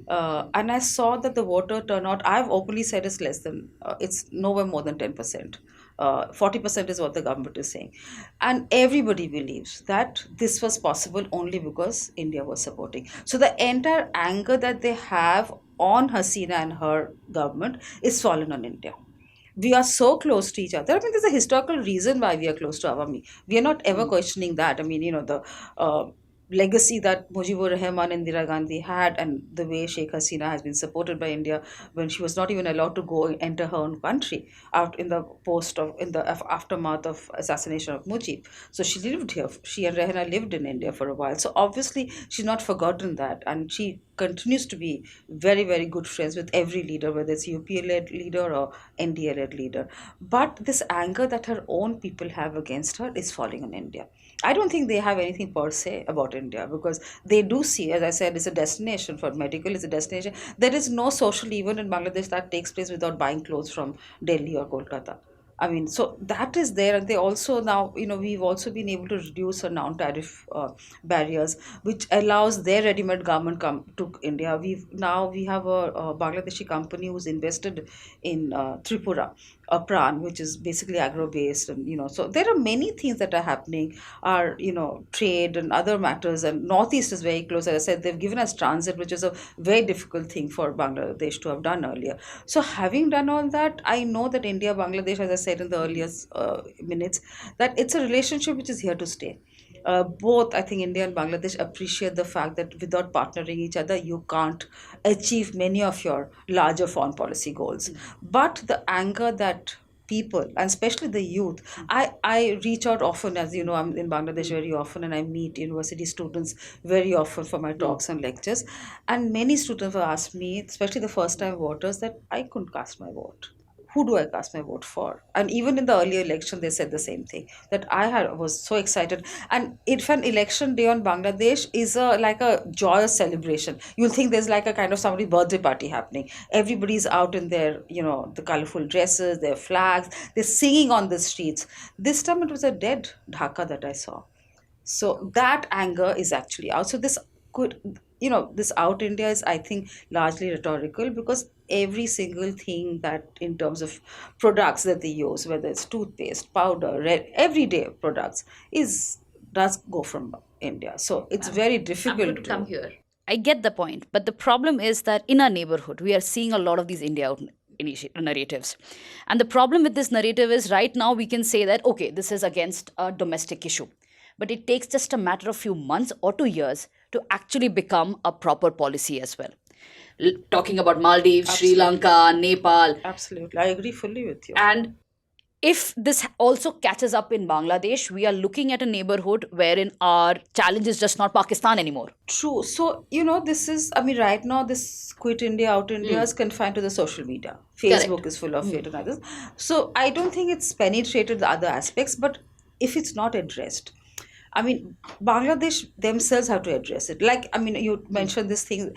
And I saw that the voter turnout, I've openly said, is less than, it's nowhere more than 10%. 40% is what the government is saying. And everybody believes that this was possible only because India was supporting. So the entire anger that they have on Hasina and her government is fallen on India. We are so close to each other. I mean, there's a historical reason why we are close to Awami. We are not ever questioning that. I mean, the legacy that Mujibur Rahman and Indira Gandhi had, and the way Sheikh Hasina has been supported by India when she was not even allowed to go enter her own country out in the aftermath of assassination of Mujib. So she lived here. She and Rehana lived in India for a while. So obviously she's not forgotten that, and she continues to be very, very good friends with every leader, whether it's UPA-led leader or NDA-led leader. But this anger that her own people have against her is falling on India. I don't think they have anything per se about India, because they do see, as I said, it's a destination for medical, it's a destination. There is no social event in Bangladesh that takes place without buying clothes from Delhi or Kolkata. I mean, so that is there, and they also now, we've also been able to reduce our non-tariff barriers, which allows their ready-made garment come to India. We have a Bangladeshi company who's invested in Tripura, Pran, which is basically agro-based, and so there are many things that are happening. Our trade and other matters, and Northeast is very close. As I said, they've given us transit, which is a very difficult thing for Bangladesh to have done earlier. So having done all that, I know that India, Bangladesh, as I said in the earlier minutes, that it's a relationship which is here to stay. Both, I think, India and Bangladesh appreciate the fact that without partnering each other, you can't achieve many of your larger foreign policy goals. But the anger that people, and especially the youth, I reach out often, as you know, I'm in Bangladesh very often, and I meet university students very often for my talks and lectures. And many students have asked me, especially the first time voters, that I couldn't cast my vote. Who do I cast my vote for? And even in the earlier election, they said the same thing, that was so excited. And if an election day on Bangladesh is like a joyous celebration, you'll think there's like a kind of somebody's birthday party happening. Everybody's out in their, the colorful dresses, their flags, they're singing on the streets. This time it was a dead Dhaka that I saw. So that anger is actually out. So this could, this out India is, I think, largely rhetorical, because every single thing that in terms of products that they use, whether it's toothpaste, powder, everyday products, does go from India. So it's very difficult I'm going to come here. I get the point, but the problem is that in our neighborhood, we are seeing a lot of these India out narratives. And the problem with this narrative is, right now we can say that, okay, this is against a domestic issue. But it takes just a matter of few months or 2 years to actually become a proper policy as well. Talking about Maldives, Sri Lanka, Nepal. Absolutely. I agree fully with you. And if this also catches up in Bangladesh, we are looking at a neighborhood wherein our challenge is just not Pakistan anymore. True. So, this is, right now, this quit India, out India is confined to the social media. Facebook Correct. is full of it and others. So I don't think it's penetrated the other aspects, but if it's not addressed, Bangladesh themselves have to address it. Like, you mentioned this thing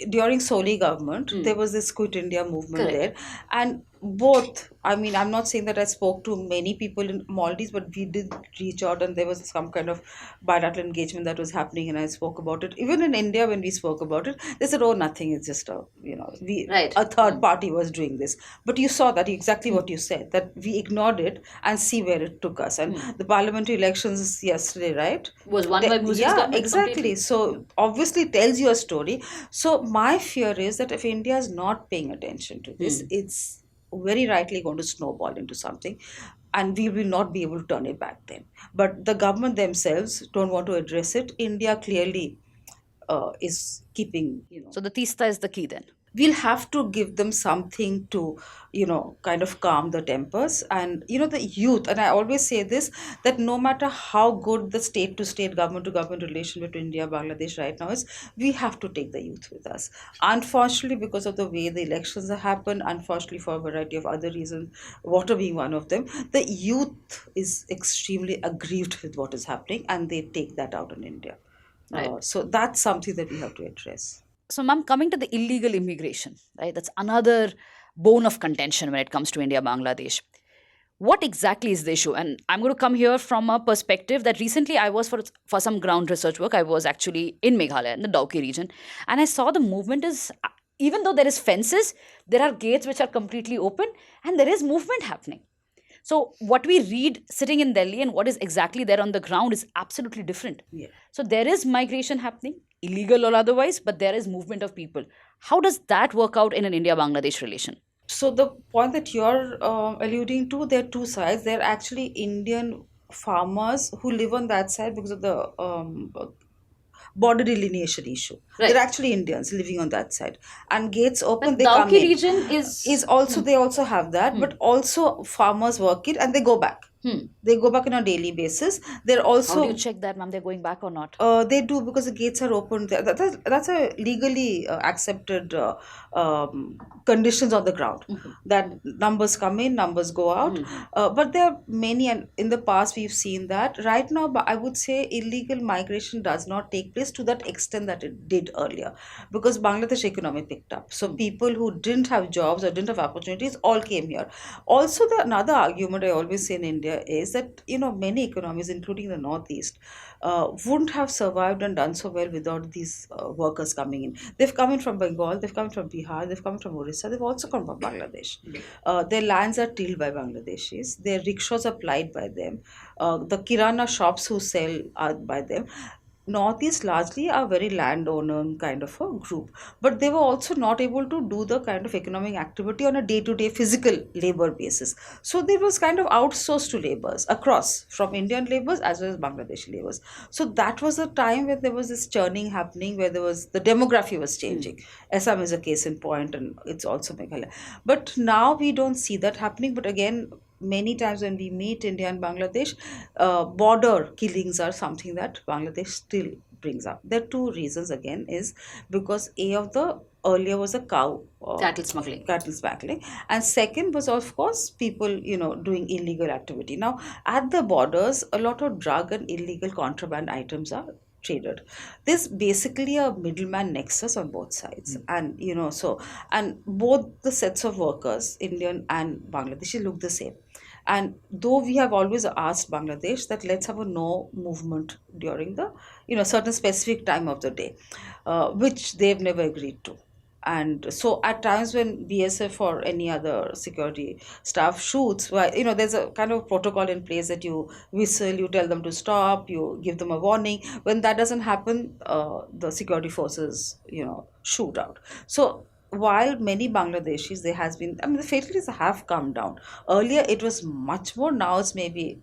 during Soli government, there was this Quit India movement. Correct. There. And both, I'm not saying that I spoke to many people in Maldives, but we did reach out, and there was some kind of bilateral engagement that was happening, and I spoke about it. Even in India, when we spoke about it, they said, oh, nothing, it's just Right. a third party was doing this. But you saw that, exactly what you said, that we ignored it and see where it took us. And the parliamentary elections yesterday, right? Was won by Muslims Yeah, government exactly. completely. So obviously tells you a story. So my fear is that if India is not paying attention to this, it's very rightly going to snowball into something, and we will not be able to turn it back then. But the government themselves don't want to address it. India clearly is keeping, So the Tista is the key then. we'll have to give them something to, kind of calm the tempers. And, the youth, and I always say this, that no matter how good the state to state, government to government relation between India and Bangladesh right now is, we have to take the youth with us. Unfortunately, because of the way the elections have happened, unfortunately for a variety of other reasons, water being one of them, the youth is extremely aggrieved with what is happening, and they take that out on India. Right. So that's something that we have to address. So, ma'am, coming to the illegal immigration, right? That's another bone of contention when it comes to India, Bangladesh. What exactly is the issue? And I'm going to come here from a perspective that recently I was for some ground research work. I was actually in Meghalaya, in the Dauki region, and I saw the movement is, even though there is fences, there are gates which are completely open, and there is movement happening. So what we read sitting in Delhi and what is exactly there on the ground is absolutely different. Yeah. So there is migration happening, illegal or otherwise, but there is movement of people. How does that work out in an India-Bangladesh relation? So the point that you're alluding to, there are two sides. There are actually Indian farmers who live on that side because of the border delineation issue. Right. They're actually Indians living on that side. And gates open, But they come Dauki in. region is Also, they also have that, but also farmers work it and they go back. They go back on a daily basis. They're How do you also check that, ma'am? They're going back or not? they do, because the gates are open. That's a legally accepted conditions on the ground. That numbers come in, numbers go out. But there are many, and in the past we've seen that. Right now, but I would say illegal migration does not take place to that extent that it did earlier, because Bangladesh economy picked up. So people who didn't have jobs or didn't have opportunities all came here. Also, another argument I always say in India is that many economies, including the Northeast, wouldn't have survived and done so well without these workers coming in. They've come in from Bengal, they've come from Bihar, they've come from Orissa, they've also come from Bangladesh. Their lands are tilled by Bangladeshis, their rickshaws are plied by them, the kirana shops who sell are by them. Northeast largely are very landowner kind of a group, but they were also not able to do the kind of economic activity on a day-to-day physical labor basis. So there was kind of outsourced to laborers across, from Indian laborers as well as Bangladeshi laborers. So that was a time when there was this churning happening, where there was the demography was changing. Assam is a case in point, and it's also Meghalaya. But now we don't see that happening. But again, many times when we meet India and Bangladesh, border killings are something that Bangladesh still brings up. There are two reasons again, is because of the earlier was a Cattle smuggling. And second was, of course, people doing illegal activity. Now at the borders, a lot of drug and illegal contraband items are traded. There's basically a middleman nexus on both sides. And and both the sets of workers, Indian and Bangladeshi, look the same. And though we have always asked Bangladesh that let's have a no movement during the certain specific time of the day, which they've never agreed to. And so at times when BSF or any other security staff shoots, well, there's a kind of protocol in place that you whistle, you tell them to stop, you give them a warning. When that doesn't happen, the security forces shoot out. So while many Bangladeshis, there has been, I mean, the fatalities have come down. Earlier it was much more. Now it's maybe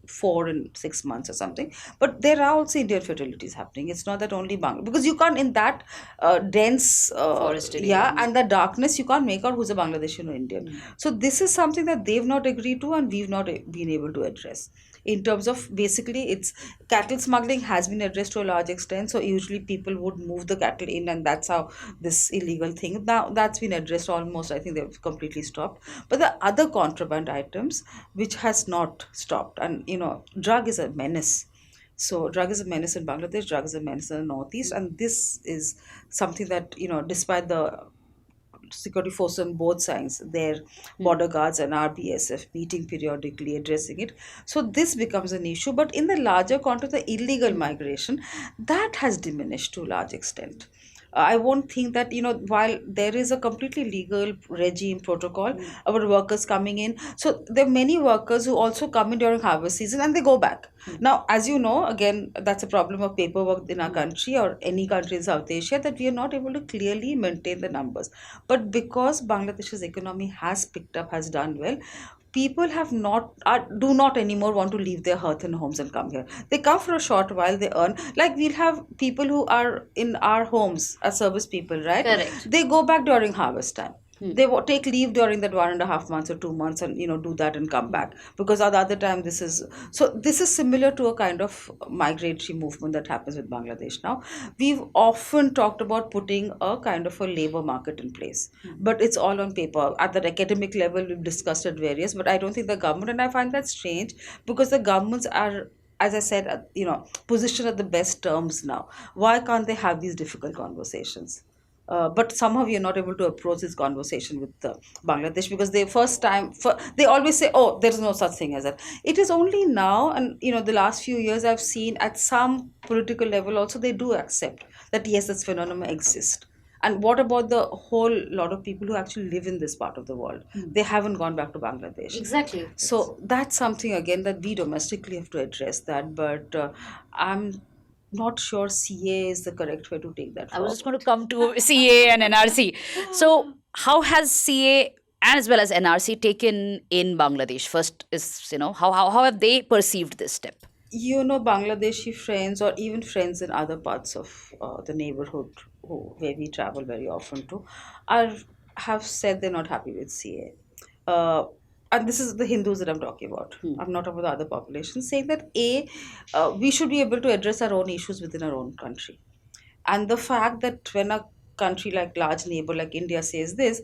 4 in 6 months or something. But there are also Indian fatalities happening. It's not that only Bangladesh, because you can't, in that dense Forested yeah, area. and the darkness, you can't make out who's a Bangladeshi or Indian. So this is something that they've not agreed to, and we've not been able to address. In terms of, basically, it's cattle smuggling has been addressed to a large extent. So usually people would move the cattle in, and that's how this illegal thing, now that's been addressed almost. I think they've completely stopped. But the other contraband items, which has not stopped, and drug is a menace. So drug is a menace in Bangladesh, drug is a menace in the Northeast, and this is something that, despite the security force on both sides, their border guards and RBSF meeting periodically, addressing it. So this becomes an issue. But in the larger context, the illegal migration, that has diminished to a large extent. I won't think that, while there is a completely legal regime protocol about workers coming in, so there are many workers who also come in during harvest season and they go back. Now, as you know, again, that's a problem of paperwork in our country or any country in South Asia, that we are not able to clearly maintain the numbers. But because Bangladesh's economy has picked up, has done well, people do not anymore want to leave their hearth and homes and come here. They come for a short while, they earn. Like, we'll have people who are in our homes as service people, right? Correct. They go back during harvest time. They take leave during that 1.5 months or 2 months, and do that and come back, because at the other time this is similar to a kind of migratory movement that happens with Bangladesh now. We've often talked about putting a kind of a labor market in place, but it's all on paper. At the academic level, we've discussed it various, but I don't think the government, and I find that strange, because the governments are, as I said, positioned at the best terms now. Why can't they have these difficult conversations? But somehow we are not able to approach this conversation with Bangladesh, because they always say, oh, there is no such thing as that. It is only now, and the last few years I've seen at some political level also they do accept that yes, this phenomenon exists. And what about the whole lot of people who actually live in this part of the world? They haven't gone back to Bangladesh. Exactly. So that's something again that we domestically have to address that. But I'm not sure CA is the correct way to take that I was just forward. going to come to CA and NRC. So, how has CA as well as NRC taken in Bangladesh? First is, how have they perceived this step? Bangladeshi friends or even friends in other parts of the neighborhood where we travel very often to are have said they're not happy with CA. And this is the Hindus that I'm talking about. I'm not about the other population, saying that we should be able to address our own issues within our own country. And the fact that when a country like large neighbor like India says this,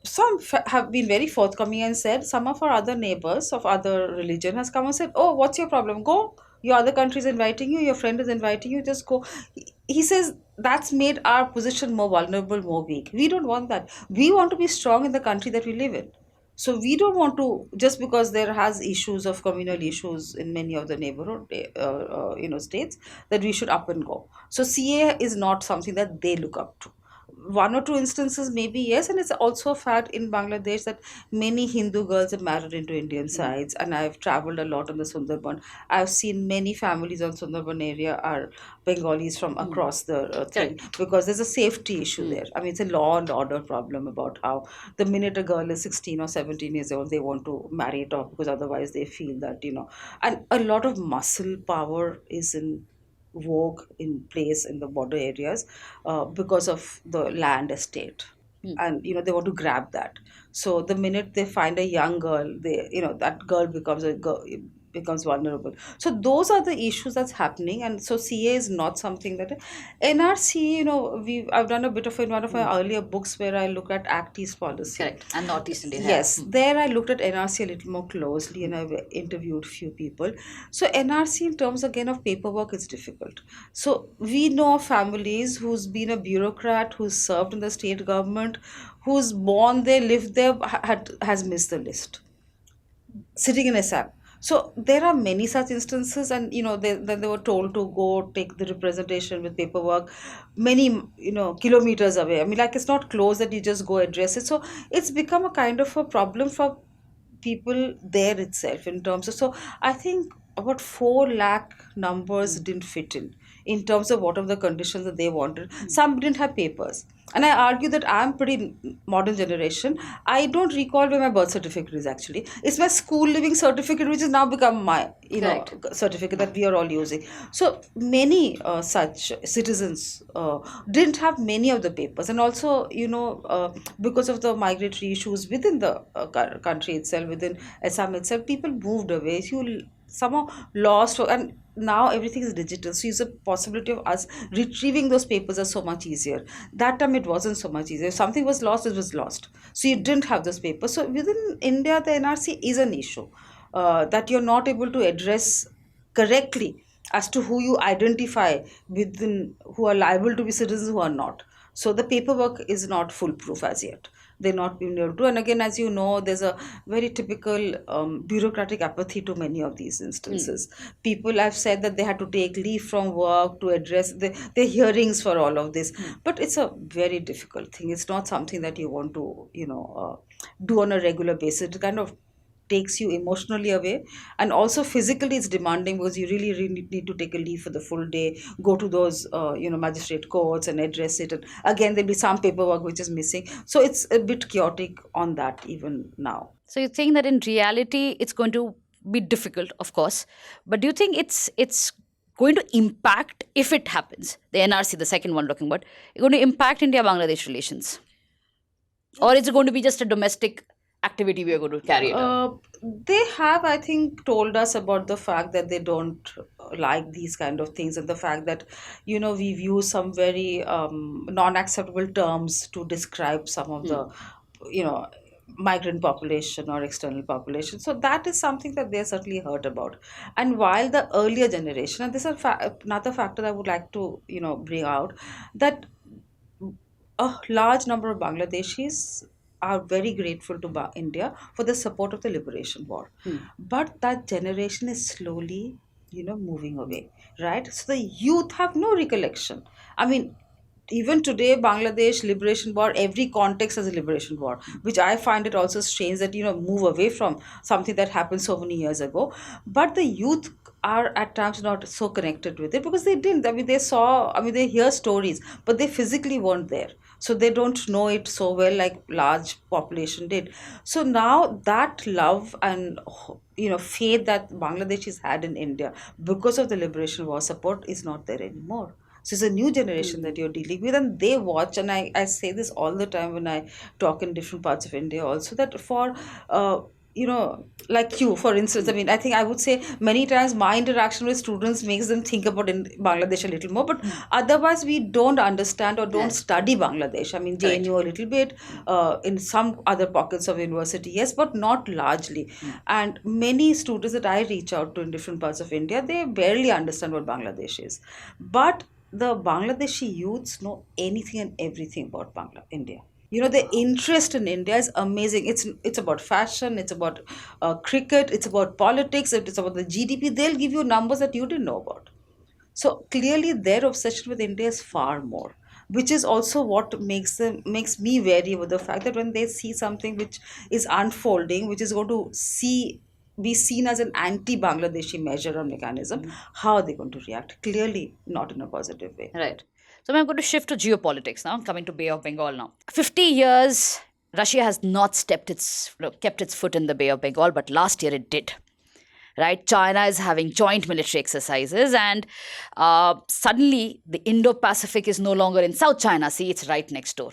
some have been very forthcoming and said some of our other neighbors of other religion has come and said, oh, what's your problem, go, your other country is inviting you, your friend is inviting you, just go. He says that's made our position more vulnerable, more weak. We don't want that. We want to be strong in the country that we live in. So we don't want to, just because there has issues of communal issues in many of the neighborhood states, that we should up and go. So CA is not something that they look up to. One or two instances maybe yes, and it's also a fact in Bangladesh that many Hindu girls are married into Indian sides, and I've traveled a lot on the Sundarban. I've seen many families on Sundarban area are Bengalis from across the thing, because there's a safety issue there. I mean, it's a law and order problem about how the minute a girl is 16 or 17 years old, they want to marry it off because otherwise they feel that, and a lot of muscle power is in vogue in place in the border areas because of the land estate, and they want to grab that. So the minute they find a young girl, that girl becomes a girl, becomes vulnerable. So those are the issues that's happening, and so CA is not something that NRC, we I've done a bit of in one of my earlier books where I look at Act East policy. Correct. And Northeast India. Yes, there I looked at NRC a little more closely and I've interviewed few people. So NRC in terms again of paperwork is difficult. So we know of families who's been a bureaucrat, who's served in the state government, who's born there, lived there, has missed the list, sitting in a. So there are many such instances, and then they were told to go take the representation with paperwork many kilometers away. I mean, like, it's not close that you just go address it. So it's become a kind of a problem for people there itself in terms of. So I think about 4 lakh numbers didn't fit in terms of what are the conditions that they wanted. Some didn't have papers. And I argue that I'm pretty modern generation. I don't recall where my birth certificate is actually. It's my school living certificate, which has now become my certificate that we are all using. So many such citizens didn't have many of the papers. And also, because of the migratory issues within the country itself, within Assam itself, people moved away. You somehow lost, and now everything is digital, so it's a possibility of us retrieving those papers are so much easier. That time it wasn't so much easier. If something was lost, it was lost, so you didn't have those papers. So within India, the NRC is an issue that you're not able to address correctly as to who you identify within, who are liable to be citizens, who are not. So the paperwork is not foolproof as yet. They're not being able to. And again, as you know, there's a very typical bureaucratic apathy to many of these instances. People have said that they had to take leave from work to address the hearings for all of this. But it's a very difficult thing. It's not something that you want to, do on a regular basis. It kind of takes you emotionally away, and also physically it's demanding, because you really need to take a leave for the full day, go to those magistrate courts and address it, and again there'll be some paperwork which is missing. So it's a bit chaotic on that even now. So you're saying that in reality it's going to be difficult, of course, but do you think it's going to impact, if it happens, the NRC, the second one talking about, it's going to impact India-Bangladesh relations? Or is it going to be just a domestic activity we are going to carry it out? They have, I think, told us about the fact that they don't like these kind of things, and the fact that, we've used some very non-acceptable terms to describe some of the, migrant population or external population. So that is something that they're certainly hurt about. And while the earlier generation, and this is another factor I would like to, bring out, that a large number of Bangladeshis are very grateful to India for the support of the liberation war. But that generation is slowly, moving away, right? So the youth have no recollection. I mean, even today, Bangladesh liberation war, every context has a liberation war, which I find it also strange that, move away from something that happened so many years ago. But the youth are at times not so connected with it because they didn't. I mean, they hear stories, but they physically weren't there. So they don't know it so well like large population did. So now that love and faith that Bangladeshis had in India because of the liberation war support is not there anymore. So it's a new generation that you're dealing with, and they watch. And I say this all the time when I talk in different parts of India also, that for like you, for instance, I mean, I think I would say many times my interaction with students makes them think about in Bangladesh a little more, but otherwise we don't understand or don't study Bangladesh. I mean, JNU a little bit, in some other pockets of university, yes, but not largely. And many students that I reach out to in different parts of India, they barely understand what Bangladesh is. But the Bangladeshi youths know anything and everything about India. The interest in India is amazing. It's about fashion, it's about cricket, it's about politics, it's about the GDP. They'll give you numbers that you didn't know about. So clearly, their obsession with India is far more, which is also what makes me wary about the fact that when they see something which is unfolding, which is going to be seen as an anti-Bangladeshi measure or mechanism, how are they going to react? Clearly, not in a positive way. Right. So I'm going to shift to geopolitics now, coming to Bay of Bengal now. 50 years, Russia has not kept its foot in the Bay of Bengal, but last year it did. Right? China is having joint military exercises, and suddenly the Indo-Pacific is no longer in South China Sea, it's right next door.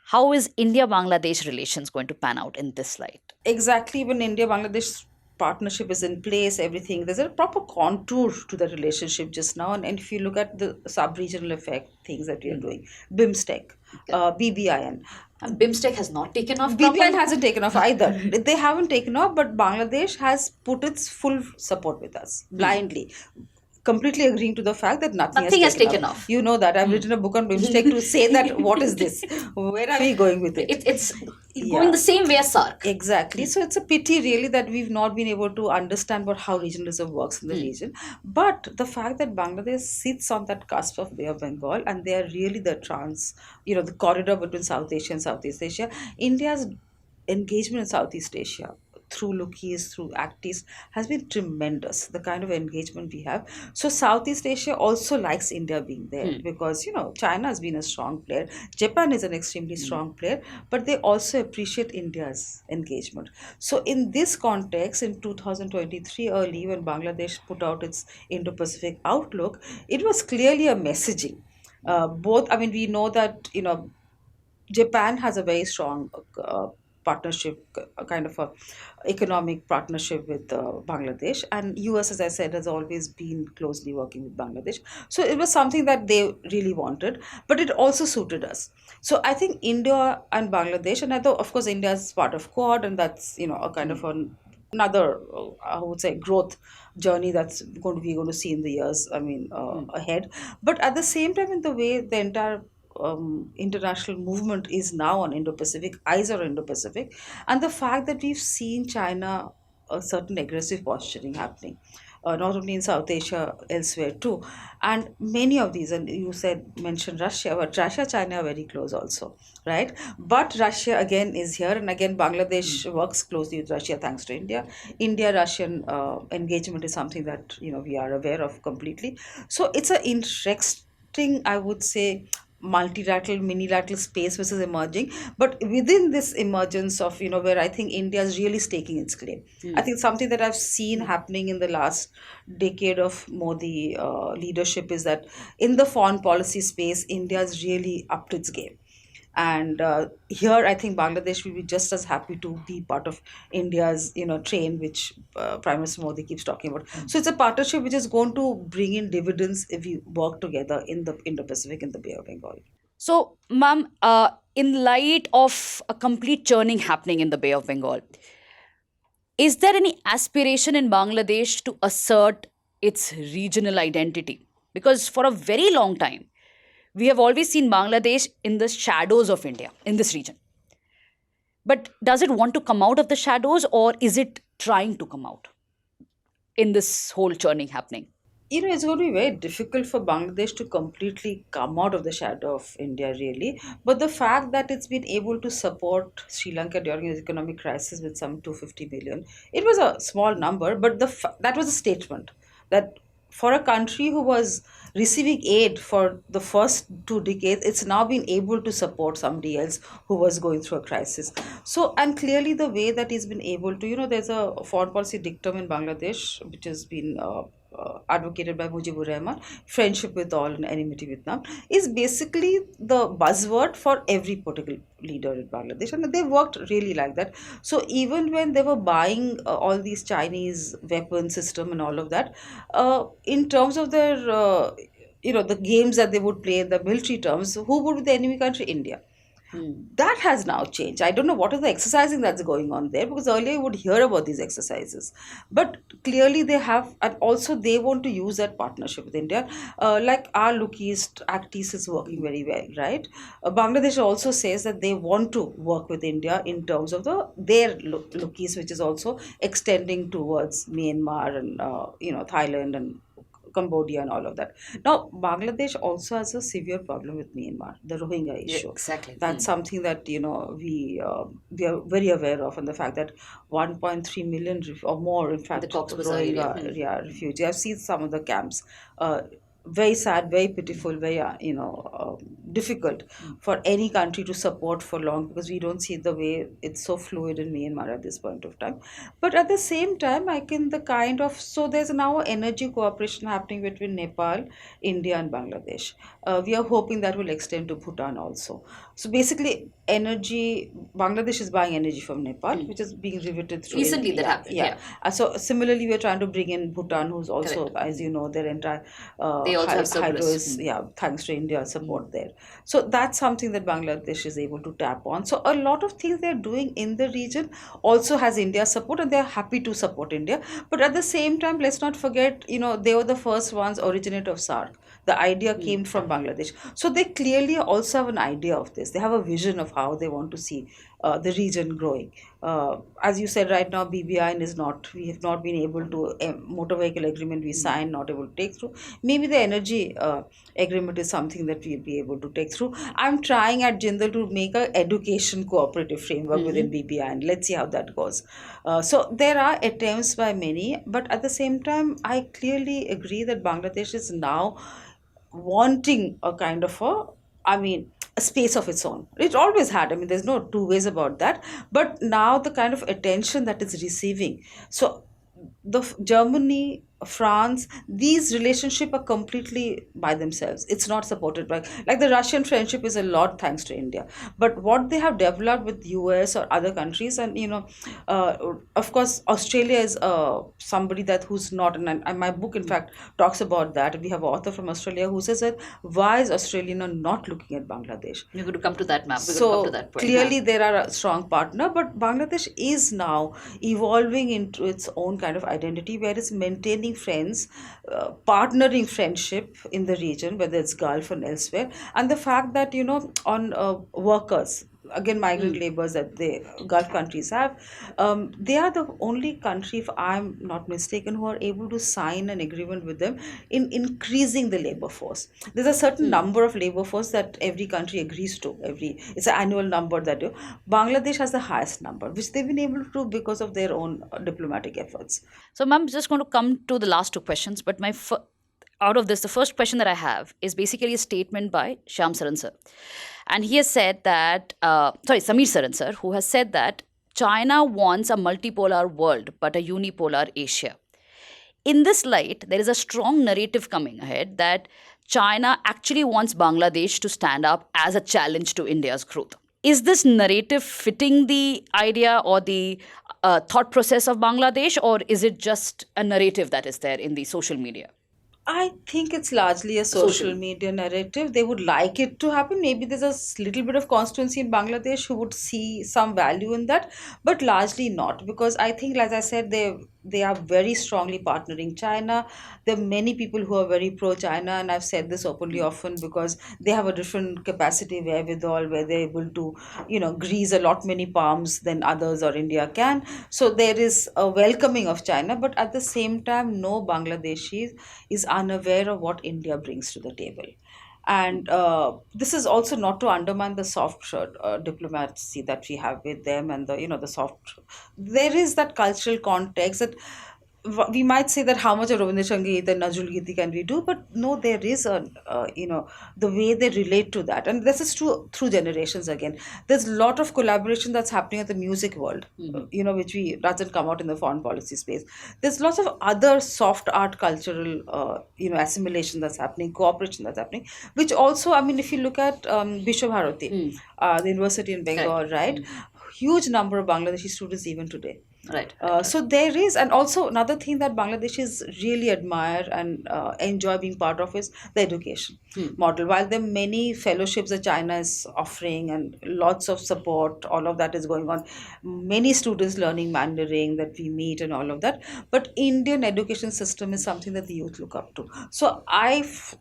How is India-Bangladesh relations going to pan out in this light? Exactly, when India-Bangladesh partnership is in place, everything, there's a proper contour to the relationship just now. And if you look at the sub-regional effect things that we are doing, BIMSTEC, BBIN. And BIMSTEC has not taken off. BBIN hasn't taken off either. They haven't taken off, but Bangladesh has put its full support with us blindly. Completely agreeing to the fact that nothing has taken off. You know that. I've written a book on BIMSTEC to say that what is this? Where are we going with it? It's going the same way as SARC. Exactly. So it's a pity really that we've not been able to understand how regionalism works in the region. But the fact that Bangladesh sits on that cusp of Bay of Bengal, and they are really the the corridor between South Asia and Southeast Asia. India's engagement in Southeast Asia through Lukis, through Actis, has been tremendous, the kind of engagement we have. So Southeast Asia also likes India being there because, China has been a strong player. Japan is an extremely strong player, but they also appreciate India's engagement. So in this context, in 2023 early, when Bangladesh put out its Indo-Pacific outlook, it was clearly a messaging. We know that, Japan has a very strong partnership, a kind of a economic partnership with Bangladesh, and US, as I said, has always been closely working with Bangladesh. So it was something that they really wanted, but it also suited us. So I think India and Bangladesh, and I thought, of course, India is part of Quad, and that's a kind of another, I would say, growth journey that's going to see in the years, ahead. But at the same time, in the way the entire international movement is now on Indo-Pacific, eyes are on Indo-Pacific, and the fact that we've seen China a certain aggressive posturing happening, not only in South Asia, elsewhere too, and many of these, and you mentioned Russia, but Russia, China are very close also, right? But Russia again is here, and again Bangladesh works closely with Russia thanks to India. India-Russian engagement is something that we are aware of completely. So it's an interesting, I would say, multilateral, minilateral space which is emerging. But within this emergence of, where I think India is really staking its claim. I think something that I've seen happening in the last decade of Modi leadership is that in the foreign policy space, India has really upped its game. And here, I think Bangladesh will be just as happy to be part of India's, train, which Prime Minister Modi keeps talking about. So it's a partnership which is going to bring in dividends if we work together in the Indo-Pacific and the Bay of Bengal. So, ma'am, in light of a complete churning happening in the Bay of Bengal, is there any aspiration in Bangladesh to assert its regional identity? Because for a very long time, we have always seen Bangladesh in the shadows of India, in this region. But does it want to come out of the shadows, or is it trying to come out in this whole churning happening? It's going to be very difficult for Bangladesh to completely come out of the shadow of India, really. But the fact that it's been able to support Sri Lanka during its economic crisis with some 250 million, it was a small number, but that was a statement that for a country who was receiving aid for the first 2 decades, it's now been able to support somebody else who was going through a crisis. So, and clearly the way that he's been able to, there's a foreign policy dictum in Bangladesh which has been advocated by Mujibur Rahman, friendship with all and enmity with none, is basically the buzzword for every political leader in Bangladesh. And they worked really like that. So even when they were buying all these Chinese weapon system and all of that, in terms of their, the games that they would play in the military terms, who would be the enemy country? India. That has now changed. I don't know what is the exercising that's going on there, because earlier you would hear about these exercises. But clearly they have, and also they want to use that partnership with India. Like our Look East Act East is working very well, right? Bangladesh also says that they want to work with India in terms of their Look East, which is also extending towards Myanmar and Thailand and Cambodia and all of that. Now, Bangladesh also has a severe problem with Myanmar, the Rohingya issue. Exactly. That's something that we are very aware of, and the fact that 1.3 million or more, in fact, The Cox's Bazar area. refugees. I've seen some of the camps. Very sad, very pitiful, very difficult for any country to support for long, because we don't see the way it's so fluid in Myanmar at this point of time. But at the same time, so there's now energy cooperation happening between Nepal, India, and Bangladesh. We are hoping that will extend to Bhutan also. So basically, Bangladesh is buying energy from Nepal, which is being riveted through. Recently India. that happened, yeah. So similarly, we are trying to bring in Bhutan, who's also, as you know, their entire They also have hydro surplus. is, thanks to India support there. So that's something that Bangladesh is able to tap on. So a lot of things they're doing in the region also has India support, and they're happy to support India. But at the same time, let's not forget, they were the first ones originator of SARC. The idea came from Bangladesh. So they clearly also have an idea of this. They have a vision of how they want to see the region growing. As you said, right now, BBI we have not been able to, motor vehicle agreement we signed, not able to take through. Maybe the energy agreement is something that we'll be able to take through. I'm trying at Jindal to make a education cooperative framework within BBI, and let's see how that goes. So there are attempts by many, but at the same time, I clearly agree that Bangladesh is now wanting a kind of a space of its own. It always had. I mean, there's no two ways about that. But now the kind of attention that it's receiving. So Germany, France, these relationships are completely by themselves. It's not supported by, like the Russian friendship is a lot thanks to India. But what they have developed with US or other countries, and of course, Australia is somebody who's not, and my book in fact talks about that. We have an author from Australia who says that why is Australia not looking at Bangladesh? We're going to come to that map. We're going to So come to that point. clearly there are a strong partner, but Bangladesh is now evolving into its own kind of identity, where it's maintaining friends, partnering friendship in the region, whether it's Gulf and elsewhere, and the fact that on workers, again migrant laborers that the Gulf countries have, they are the only country, if I'm not mistaken, who are able to sign an agreement with them in increasing the labor force. There's a certain number of labor force that every country agrees to. It's an annual number Bangladesh has the highest number, which they've been able to do because of their own diplomatic efforts. So, ma'am, just going to come to the last two questions, but out of this, the first question that I have is basically a statement by Shyam Saran sir. And he has said that, Samir Saran sir, who has said that China wants a multipolar world, but a unipolar Asia. In this light, there is a strong narrative coming ahead that China actually wants Bangladesh to stand up as a challenge to India's growth. Is this narrative fitting the idea or the thought process of Bangladesh, or is it just a narrative that is there in the social media? I think it's largely a social media narrative. They would like it to happen. Maybe there's a little bit of constituency in Bangladesh who would see some value in that, but largely not, because I think, as I said, they are very strongly partnering China. There are many people who are very pro-China, and I've said this openly often, because they have a different capacity wherewithal, where they're able to, grease a lot many palms than others or India can. So there is a welcoming of China, but at the same time, no Bangladeshi is unaware of what India brings to the table. And this is also not to undermine the soft diplomacy that we have with them, and the soft. There is that cultural context that we might say that how much of Rabindra Sangeet and Nazrul Giti can we do, but no, there is a, the way they relate to that. And this is true through generations again. There's a lot of collaboration that's happening at the music world, which we doesn't come out in the foreign policy space. There's lots of other soft art cultural, assimilation that's happening, cooperation that's happening, which also, I mean, if you look at Vishwa Bharati, the university in Bengal, right? Huge number of Bangladeshi students even today. Right. So there is, and also another thing that Bangladeshis really admire and enjoy being part of is the education model. While there are many fellowships that China is offering and lots of support, all of that is going on. Many students learning Mandarin that we meet and all of that. But Indian education system is something that the youth look up to. So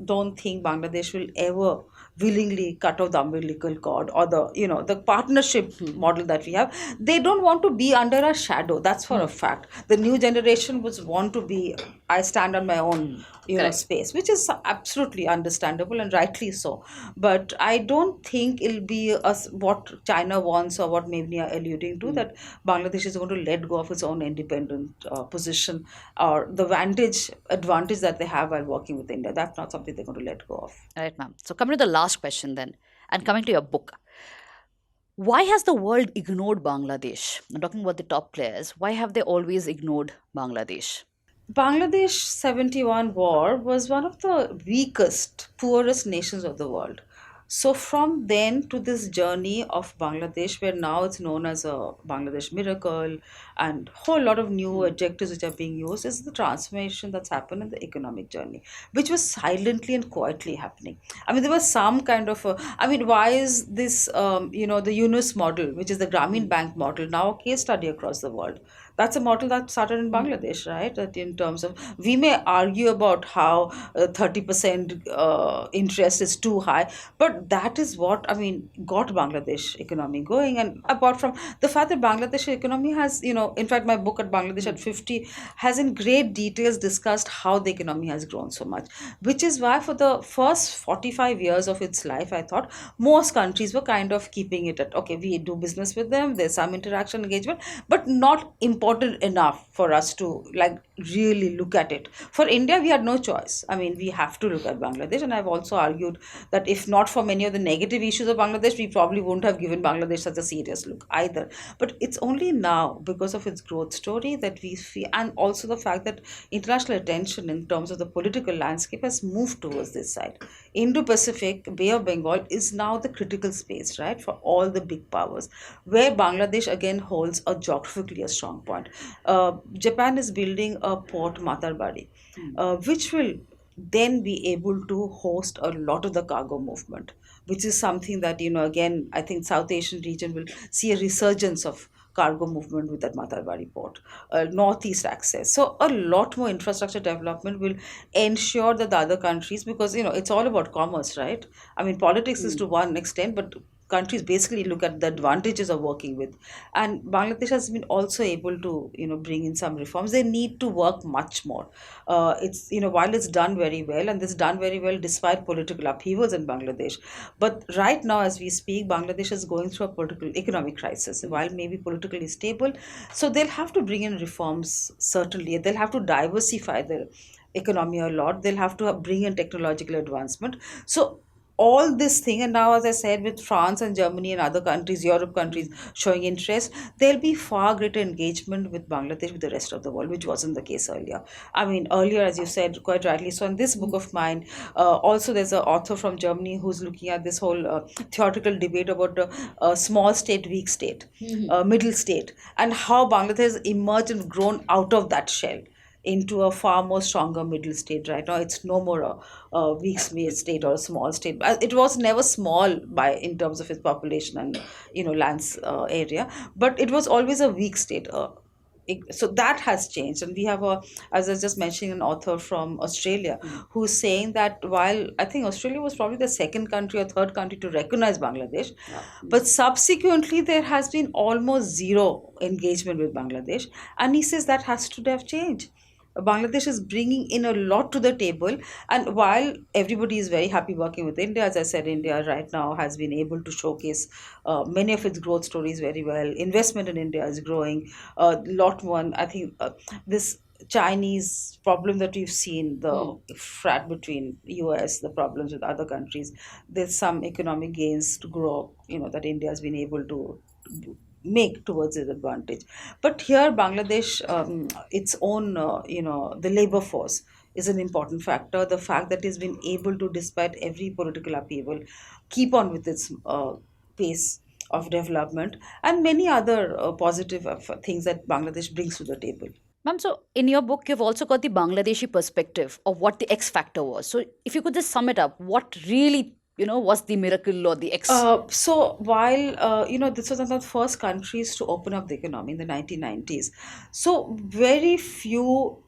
don't think Bangladesh will ever willingly cut off the umbilical cord or the partnership model that we have. They don't want to be under a shadow. That's for a fact. The new generation would want to be, I stand on my own Correct. space, which is absolutely understandable and rightly so. But I don't think it'll be what China wants or what maybe are alluding to, that Bangladesh is going to let go of its own independent position or the advantage that they have while working with India. That's not something they're going to let go of. Right, ma'am. So coming to the last question then, and coming to your book. Why has the world ignored Bangladesh? I'm talking about the top players. Why have they always ignored Bangladesh? Bangladesh 71 war was one of the weakest, poorest nations of the world. So from then to this journey of Bangladesh, where now it's known as a Bangladesh miracle and whole lot of new adjectives which are being used, is the transformation that's happened in the economic journey, which was silently and quietly happening. I mean, there was some kind of why is this, the Yunus model, which is the Grameen Bank model, now a case study across the world? That's a model that started in Bangladesh, right? That in terms of, we may argue about how 30% interest is too high, but that is what, got Bangladesh economy going. And apart from the fact that Bangladesh economy has, in fact, my book at Bangladesh at 50 has in great details discussed how the economy has grown so much, which is why for the first 45 years of its life, I thought most countries were kind of keeping it at, okay, we do business with them, there's some interaction, engagement, but not important enough for us to really look at it. For India, we had no choice. I mean, we have to look at Bangladesh, and I've also argued that if not for many of the negative issues of Bangladesh, we probably wouldn't have given Bangladesh such a serious look either. But it's only now, because of its growth story, that we feel, and also the fact that international attention in terms of the political landscape has moved towards this side. Indo-Pacific, Bay of Bengal is now the critical space, right, for all the big powers, where Bangladesh again holds a geographically a strong point. Japan is building a port, Matarbari, which will then be able to host a lot of the cargo movement, which is something that, again, I think South Asian region will see a resurgence of cargo movement with that Matarbari port, northeast access. So a lot more infrastructure development will ensure that the other countries, because, it's all about commerce, right? I mean, politics is to one extent, but countries basically look at the advantages of working with. And Bangladesh has been also able to, bring in some reforms. They need to work much more. It's, while it's done very well, and this done very well despite political upheavals in Bangladesh. But right now, as we speak, Bangladesh is going through a political economic crisis, while maybe politically stable. So they'll have to bring in reforms, certainly. They'll have to diversify their economy a lot. They'll have to bring in technological advancement. So all this thing, and now, as I said, with France and Germany and other countries, Europe countries showing interest, there'll be far greater engagement with Bangladesh with the rest of the world, which wasn't the case earlier. I mean, earlier, as you said quite rightly, so in this book of mine, also there's an author from Germany who's looking at this whole theoretical debate about small state, weak state, middle state, and how Bangladesh has emerged and grown out of that shell into a far more stronger middle state. Right now, it's no more a weak state or a small state. It was never small in terms of its population and lands area, but it was always a weak state. So that has changed, and we have as I was just mentioning, an author from Australia who's saying that while I think Australia was probably the second country or third country to recognize Bangladesh, but subsequently there has been almost zero engagement with Bangladesh, and he says that has to have changed. Bangladesh is bringing in a lot to the table, and while everybody is very happy working with India, as I said, India right now has been able to showcase many of its growth stories very well. Investment in India is growing a lot more, and I think this Chinese problem that we've seen, the frat between US, the problems with other countries, there's some economic gains to grow, that India has been able to make towards its advantage. But here, Bangladesh, its own, the labor force is an important factor. The fact that it's been able to, despite every political upheaval, keep on with its pace of development, and many other positive things that Bangladesh brings to the table. Ma'am, so in your book, you've also got the Bangladeshi perspective of what the X factor was. So if you could just sum it up, what really, was the miracle or the X? So while this was one of the first countries to open up the economy in the 1990s, so very few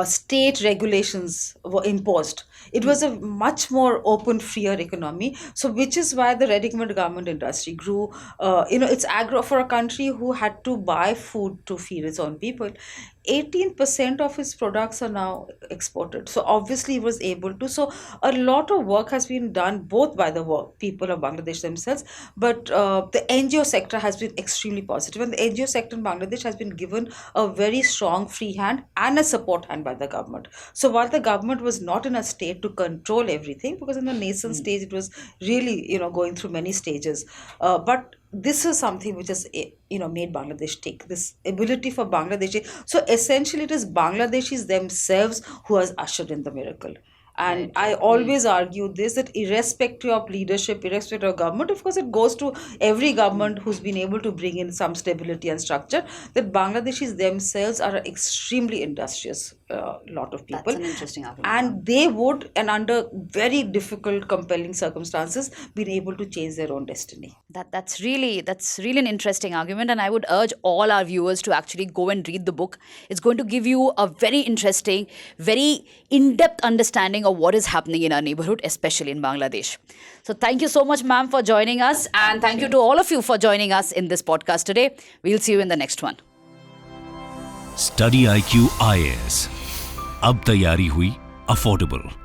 state regulations were imposed. It was a much more open, freer economy. So, which is why the ready-made garment industry grew. It's agro for a country who had to buy food to feed its own people. 18% of its products are now exported. So obviously, he was able to. So a lot of work has been done both by the people of Bangladesh themselves, but the NGO sector has been extremely positive, and the NGO sector in Bangladesh has been given a very strong free hand and a support hand by the government. So while the government was not in a state to control everything, because in the nascent stage it was really going through many stages, but this is something which has made Bangladesh tick, this ability for Bangladeshi. So essentially it is Bangladeshis themselves who has ushered in the miracle. And I always argue this, that irrespective of leadership, irrespective of government, of course it goes to every government who's been able to bring in some stability and structure, that Bangladeshis themselves are an extremely industrious lot of people. That's an interesting argument. And they would, and under very difficult, compelling circumstances, been able to change their own destiny. That's really an interesting argument, and I would urge all our viewers to actually go and read the book. It's going to give you a very interesting, very in-depth understanding of what is happening in our neighborhood, especially in Bangladesh. So thank you so much, ma'am, for joining us, and thank you to all of you for joining us in this podcast today. We'll see you in the next one. StudyIQ IAS. अब तैयारी हुई affordable.